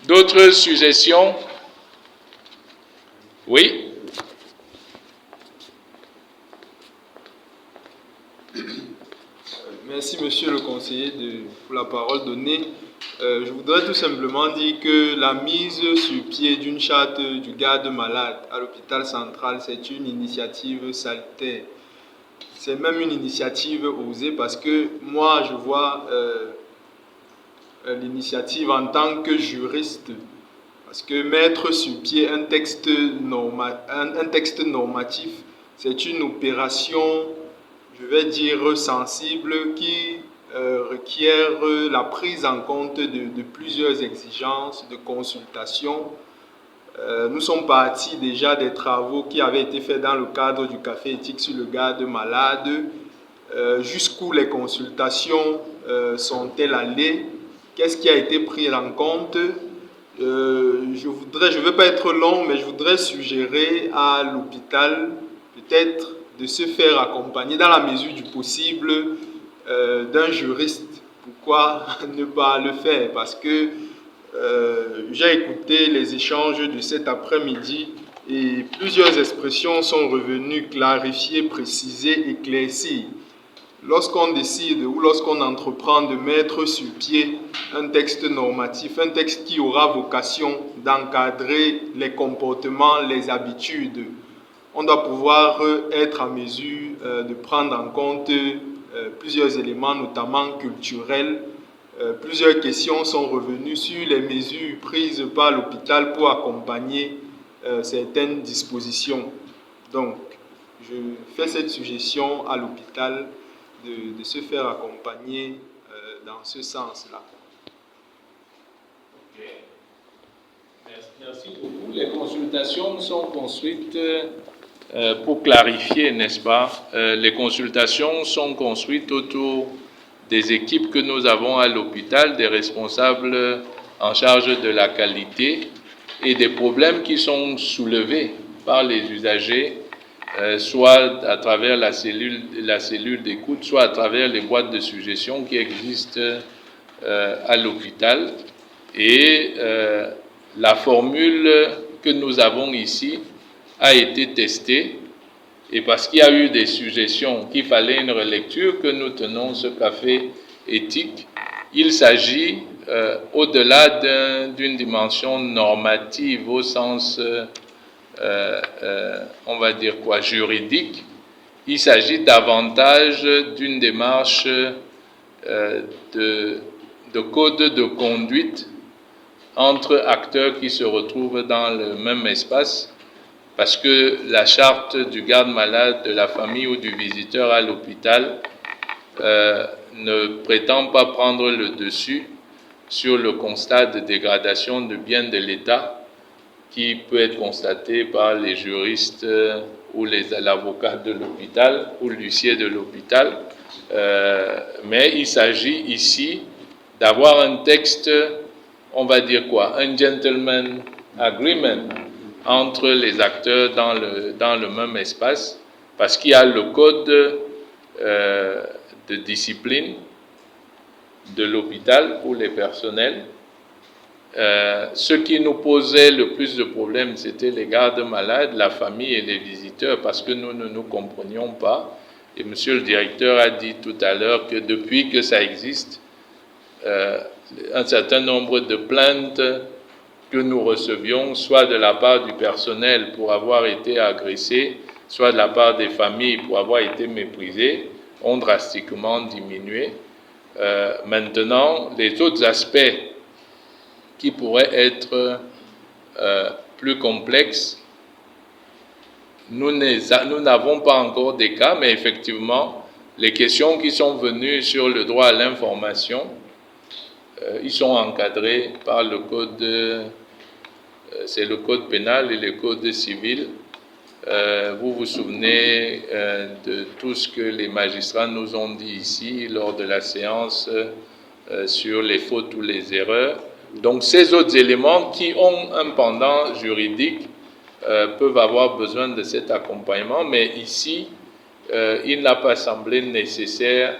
D'autres suggestions? Oui? Merci, monsieur le conseiller, pour la parole donnée. Je voudrais tout simplement dire que la mise sur pied d'une charte du garde-malade à l'hôpital central, c'est une initiative salutaire. C'est même une initiative osée parce que moi, je vois l'initiative en tant que juriste. Parce que mettre sur pied un texte normatif, c'est une opération, je vais dire, sensible qui requiert la prise en compte de plusieurs exigences, de consultation. Nous sommes partis déjà des travaux qui avaient été faits dans le cadre du café éthique sur le garde malade. Jusqu'où les consultations sont-elles allées? Qu'est-ce qui a été pris en compte? Je ne veux pas être long, mais je voudrais suggérer à l'hôpital peut-être de se faire accompagner dans la mesure du possible d'un juriste. Pourquoi ne pas le faire? Parce que j'ai écouté les échanges de cet après-midi et plusieurs expressions sont revenues clarifier, préciser, éclaircir. Lorsqu'on décide ou lorsqu'on entreprend de mettre sur pied un texte normatif, un texte qui aura vocation d'encadrer les comportements, les habitudes, on doit pouvoir être en mesure de prendre en compte plusieurs éléments, notamment culturels. Plusieurs questions sont revenues sur les mesures prises par l'hôpital pour accompagner certaines dispositions. Donc, je fais cette suggestion à l'hôpital de se faire accompagner dans ce sens-là. Ok. Merci beaucoup. Les consultations sont construites pour clarifier, n'est-ce pas? Les consultations sont construites autour des équipes que nous avons à l'hôpital, des responsables en charge de la qualité et des problèmes qui sont soulevés par les usagers, soit à travers la cellule d'écoute, soit à travers les boîtes de suggestions qui existent à l'hôpital. Et la formule que nous avons ici a été testée, et parce qu'il y a eu des suggestions qu'il fallait une relecture, que nous tenons ce café éthique. Il s'agit, au-delà d'une dimension normative au sens, on va dire quoi, juridique, il s'agit davantage d'une démarche de code de conduite entre acteurs qui se retrouvent dans le même espace, parce que la charte du garde-malade, de la famille ou du visiteur à l'hôpital ne prétend pas prendre le dessus sur le constat de dégradation de biens de l'État qui peut être constaté par les juristes ou l'avocat de l'hôpital ou l'huissier de l'hôpital. Mais il s'agit ici d'avoir un texte, on va dire quoi, un gentleman agreement entre les acteurs dans le même espace, parce qu'il y a le code de discipline de l'hôpital pour les personnels. Ce qui nous posait le plus de problèmes, c'était les gardes malades, la famille et les visiteurs, parce que nous ne nous comprenions pas. Et monsieur le directeur a dit tout à l'heure que depuis que ça existe, un certain nombre de plaintes que nous recevions, soit de la part du personnel pour avoir été agressé, soit de la part des familles pour avoir été méprisées, ont drastiquement diminué. Maintenant, les autres aspects qui pourraient être plus complexes, nous n'avons pas encore des cas, mais effectivement, les questions qui sont venues sur le droit à l'information, ils sont encadrés par le code, c'est le code pénal et le code civil. Vous vous souvenez de tout ce que les magistrats nous ont dit ici lors de la séance sur les fautes ou les erreurs. Donc ces autres éléments qui ont un pendant juridique peuvent avoir besoin de cet accompagnement, mais ici, il n'a pas semblé nécessaire,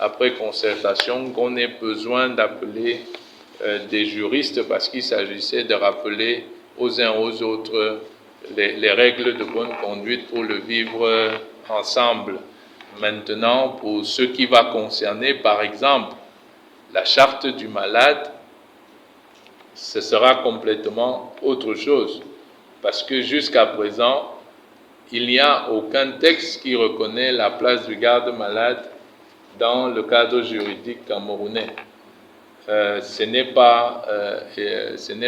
après concertation, qu'on ait besoin d'appeler des juristes parce qu'il s'agissait de rappeler aux uns aux autres les règles de bonne conduite pour le vivre ensemble. Maintenant, pour ce qui va concerner, par exemple, la charte du malade, ce sera complètement autre chose. Parce que jusqu'à présent, il n'y a aucun texte qui reconnaît la place du garde-malade dans le cadre juridique camerounais. Ce n'est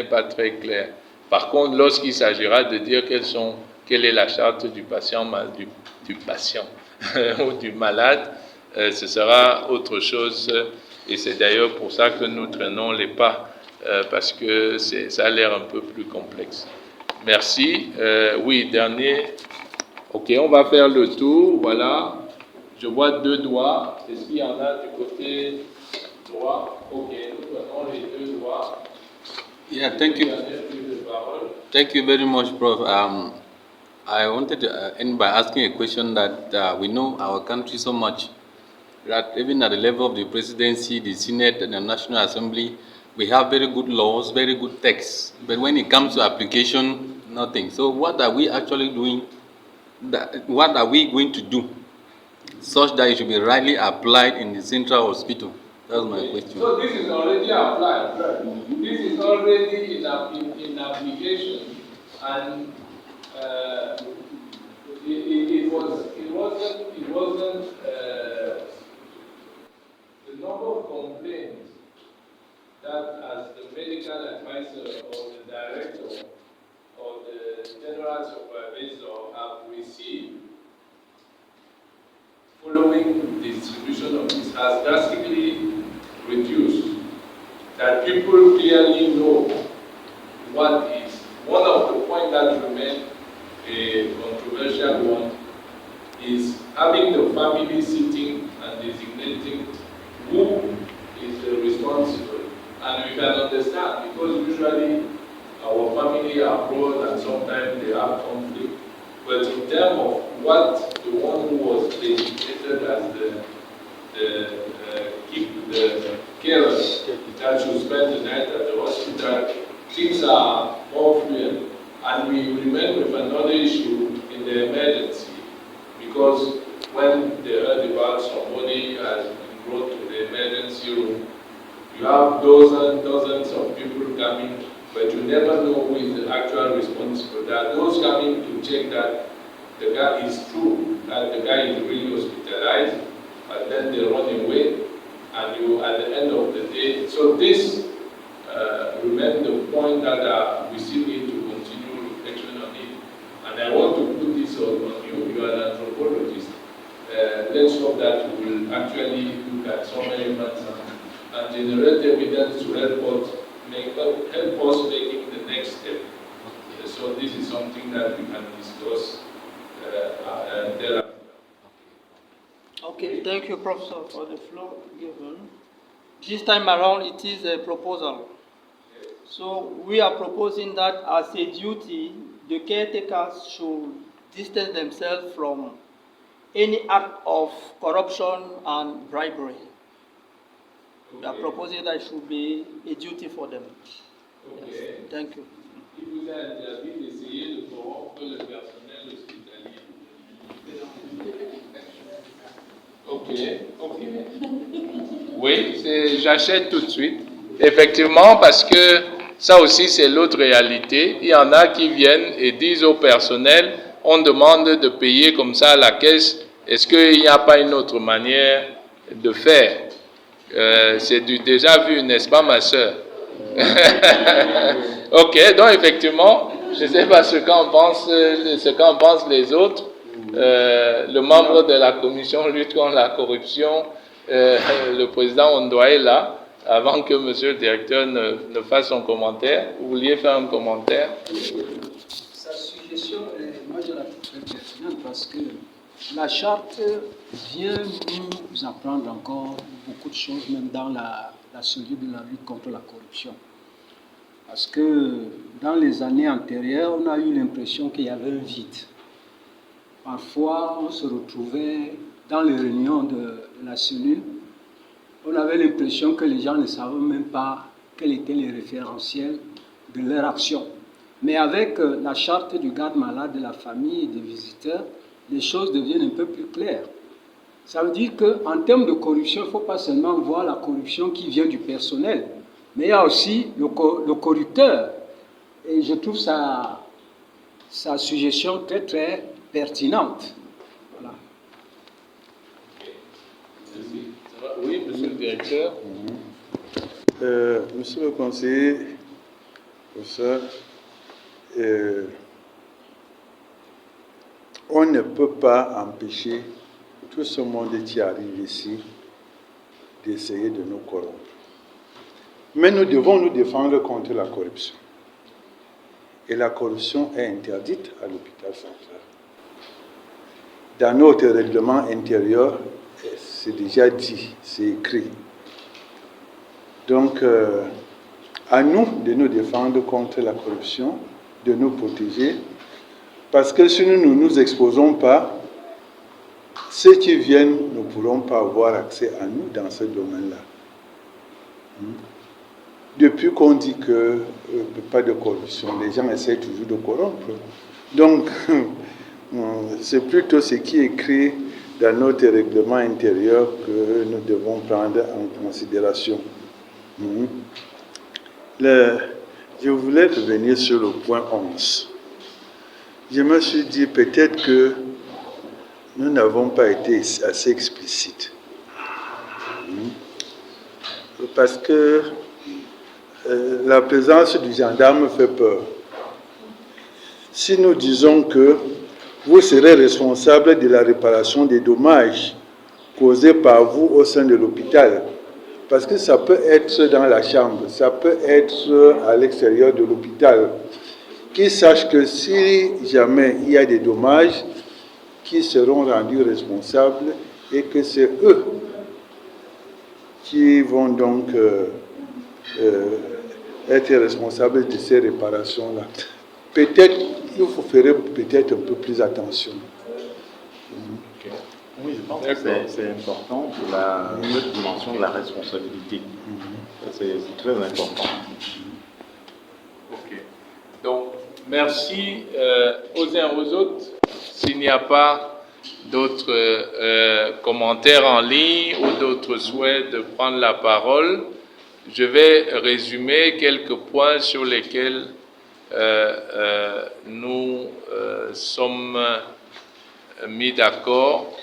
pas très clair. Par contre, lorsqu'il s'agira de dire quelle est la charte du patient ou du malade, ce sera autre chose. Et c'est d'ailleurs pour ça que nous traînons les pas, parce que ça a l'air un peu plus complexe. Merci. Oui, dernier. Ok, on va faire le tour. Voilà. Je vois 2 doigts. Est-ce qu'il y en a du côté droit? Ok, nous prenons les 2 doigts. Yeah, thank you. Thank you very much, Prof. I wanted to end by asking a question that we know our country so much that even at the level of the presidency, the Senate, and the National Assembly, we have very good laws, very good texts. But when it comes to application, nothing. So what are we actually doing? What are we going to do such that it should be rightly applied in the central hospital? That's my question. So this is already applied. This is already in application, and it wasn't the number of complaints that as the medical advisor or the director or the general supervisor have received following the distribution of this has drastically reduced. That people clearly know what is. One of the points that remain a controversial one is having the family sitting and designating who is responsible. And we can understand because usually our family are abroad and sometimes they have conflict. But in terms of what the one who was designated as the carer that should spend the night at the hospital, things are more fluent. And we remain with another issue in the emergency because when they heard about somebody has been brought to the emergency room, you have dozens of people coming, but you never know who is the actual responsible. There are those coming to check that the guy is true, that the guy is really hospitalized, and then they run away, and you, at the end of the day, so this remains the point that we still need to continue reflection on it. And I want to put this on you. You are an anthropologist. Let's hope that we will actually look at some elements and generate evidence to help us making the next step. So this is something that we can discuss thereafter. Okay, thank you, Professor, for the floor given. This time around, it is a proposal. So we are proposing that as a duty, the caretakers should distance themselves from any act of corruption and bribery. We are proposing that it should be a duty for them. Okay. Yes. Thank you. Il vous a interdit d'essayer de corrompre le personnel hospitalier. Ok. Oui, j'achète tout de suite. Effectivement, parce que Ça aussi, c'est l'autre réalité. Il y en a qui viennent et disent au personnel, on demande de payer comme ça à la caisse. Est-ce qu'il n'y a pas une autre manière de faire? C'est du déjà vu, n'est-ce pas, ma soeur? Ok, donc effectivement, je ne sais pas ce qu'en pensent les autres. Le membre de la commission lutte contre la corruption, le président Ondoa est là, avant que monsieur le directeur ne fasse son commentaire. Vous vouliez faire un commentaire? Sa suggestion, moi je la trouve très pertinente parce que la charte vient nous apprendre encore beaucoup de choses, même dans la cellule de la lutte contre la corruption. Parce que dans les années antérieures, on a eu l'impression qu'il y avait un vide. Parfois, on se retrouvait dans les réunions de la cellule, on avait l'impression que les gens ne savaient même pas quels étaient les référentiels de leur action. Mais avec la charte du garde-malade, de la famille et des visiteurs, les choses deviennent un peu plus claires. Ça veut dire qu'en termes de corruption, il ne faut pas seulement voir la corruption qui vient du personnel, mais il y a aussi le corrupteur. Et je trouve sa suggestion très très pertinente. Voilà. Oui, monsieur le directeur. Monsieur le conseiller, professeur, on ne peut pas empêcher tout ce monde qui arrive ici d'essayer de nous corrompre. Mais nous devons nous défendre contre la corruption. Et la corruption est interdite à l'hôpital central. Dans notre règlement intérieur, c'est déjà dit, c'est écrit. Donc, à nous de nous défendre contre la corruption, de nous protéger, parce que si nous ne nous exposons pas, ceux qui viennent ne pourront pas avoir accès à nous dans ce domaine-là. Depuis qu'on dit que pas de corruption, les gens essaient toujours de corrompre. Donc, c'est plutôt ce qui est écrit dans notre règlement intérieur que nous devons prendre en considération. Je voulais revenir sur le point 11. Je me suis dit peut-être que nous n'avons pas été assez explicites. Parce que la présence du gendarme fait peur. Si nous disons que vous serez responsable de la réparation des dommages causés par vous au sein de l'hôpital, parce que ça peut être dans la chambre, ça peut être à l'extérieur de l'hôpital, qu'ils sachent que si jamais il y a des dommages, qu'ils seront rendus responsables et que c'est eux qui vont donc être responsables de ces réparations-là. Peut-être, il faut faire peut-être un peu plus attention. Oui, je pense que c'est important pour la dimension de la responsabilité. C'est très important. Ok. Donc, merci aux uns aux autres. S'il n'y a pas d'autres commentaires en ligne ou d'autres souhaits de prendre la parole, je vais résumer quelques points sur lesquels nous sommes mis d'accord.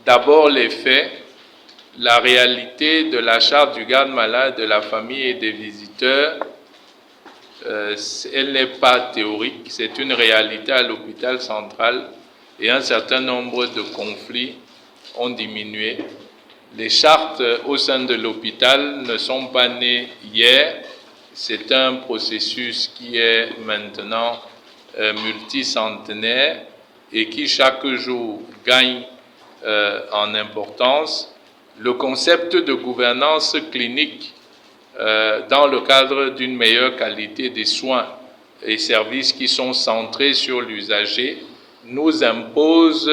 D'abord, les faits, la réalité de la charte du garde-malade, de la famille et des visiteurs, elle n'est pas théorique, c'est une réalité à l'hôpital central et un certain nombre de conflits ont diminué. Les chartes au sein de l'hôpital ne sont pas nées hier, c'est un processus qui est maintenant multicentenaire et qui chaque jour gagne en importance. Le concept de gouvernance clinique dans le cadre d'une meilleure qualité des soins et services qui sont centrés sur l'usager nous impose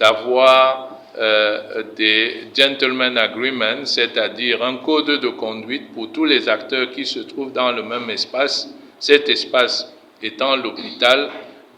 d'avoir des gentleman agreements, c'est-à-dire un code de conduite pour tous les acteurs qui se trouvent dans le même espace, cet espace étant l'hôpital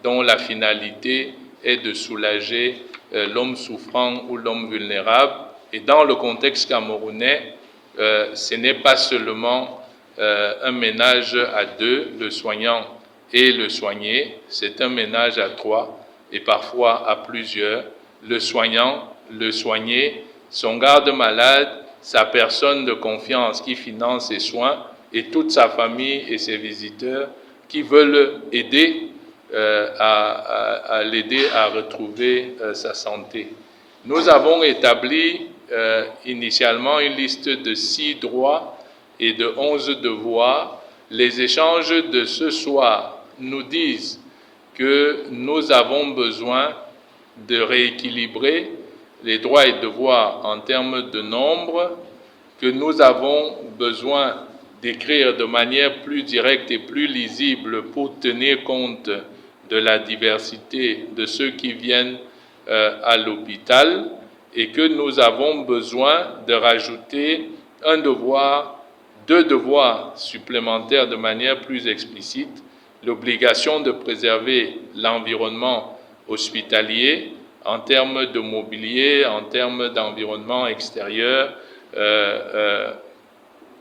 dont la finalité est de soulager l'homme souffrant ou l'homme vulnérable. Et dans le contexte camerounais, ce n'est pas seulement un ménage à deux, le soignant et le soigné. C'est un ménage à trois et parfois à plusieurs. Le soignant, le soigné, son garde-malade, sa personne de confiance qui finance ses soins et toute sa famille et ses visiteurs qui veulent aider à l'aider à retrouver sa santé. Nous avons établi initialement une liste de 6 droits et de 11 devoirs. Les échanges de ce soir nous disent que nous avons besoin de rééquilibrer les droits et devoirs en termes de nombre, que nous avons besoin d'écrire de manière plus directe et plus lisible pour tenir compte de la diversité de ceux qui viennent à l'hôpital, et que nous avons besoin de rajouter un devoir, 2 devoirs supplémentaires de manière plus explicite, l'obligation de préserver l'environnement hospitalier en termes de mobilier, en termes d'environnement extérieur,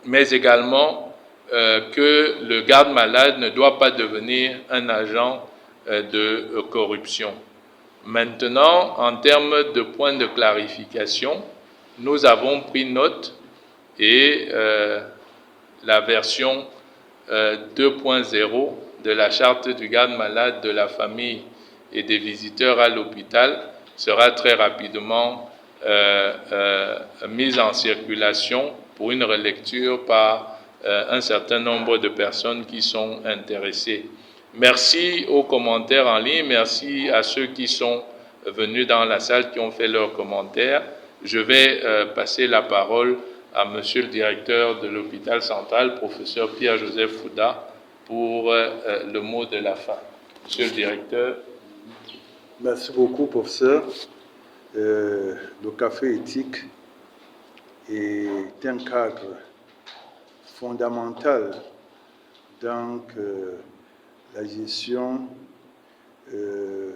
mais également que le garde-malade ne doit pas devenir un agent de corruption. Maintenant, en termes de points de clarification, nous avons pris note et la version 2.0 de la charte du garde-malade, de la famille et des visiteurs à l'hôpital sera très rapidement mise en circulation pour une relecture par un certain nombre de personnes qui sont intéressées. Merci aux commentaires en ligne, merci à ceux qui sont venus dans la salle, qui ont fait leurs commentaires. Je vais passer la parole à Monsieur le directeur de l'hôpital central, professeur Pierre-Joseph Fouda, pour le mot de la fin. Monsieur le directeur. Merci beaucoup, professeur. Le café éthique est un cadre fondamental dans la gestion de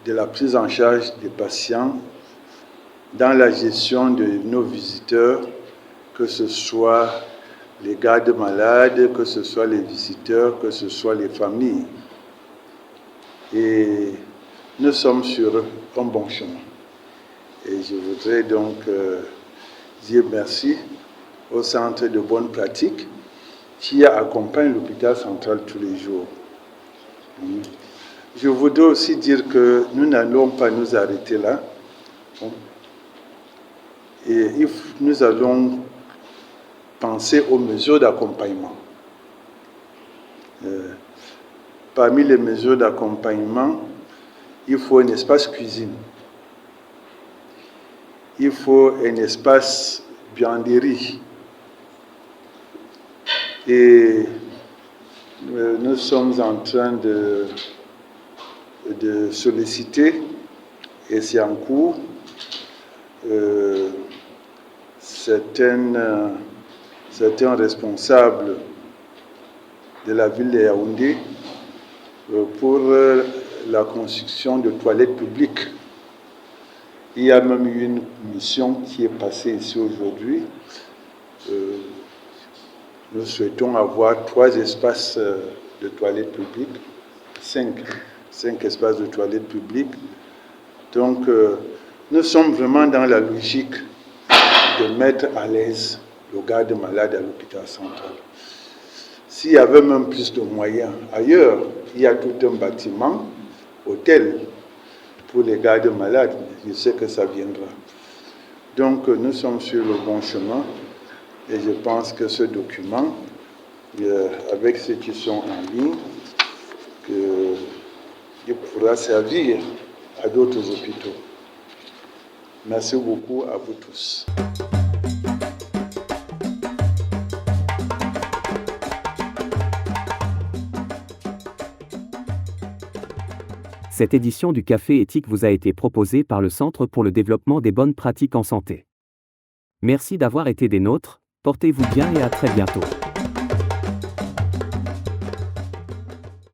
la prise en charge des patients, dans la gestion de nos visiteurs, que ce soit les gardes-malades, que ce soit les visiteurs, que ce soit les familles. Et nous sommes sur un bon chemin. Et je voudrais donc dire merci au Centre de bonnes pratiques qui accompagne l'hôpital central tous les jours. Je voudrais aussi dire que nous n'allons pas nous arrêter là. Et nous allons penser aux mesures d'accompagnement. Parmi les mesures d'accompagnement, il faut un espace cuisine. Il faut un espace buanderie. Et nous sommes en train de solliciter, et c'est en cours, certains responsables de la ville de Yaoundé pour la construction de toilettes publiques. Il y a même eu une mission qui est passée ici aujourd'hui. Nous souhaitons avoir 3 espaces de toilettes publiques, 5 espaces de toilettes publiques. Donc, nous sommes vraiment dans la logique de mettre à l'aise le garde-malade à l'hôpital central. S'il y avait même plus de moyens ailleurs, il y a tout un bâtiment, hôtel, pour les gardes-malades. Je sais que ça viendra. Donc, nous sommes sur le bon chemin. Et je pense que ce document, avec ceux qui sont en ligne, il pourra servir à d'autres hôpitaux. Merci beaucoup à vous tous. Cette édition du Café éthique vous a été proposée par le Centre pour le développement des bonnes pratiques en santé. Merci d'avoir été des nôtres, portez-vous bien et à très bientôt.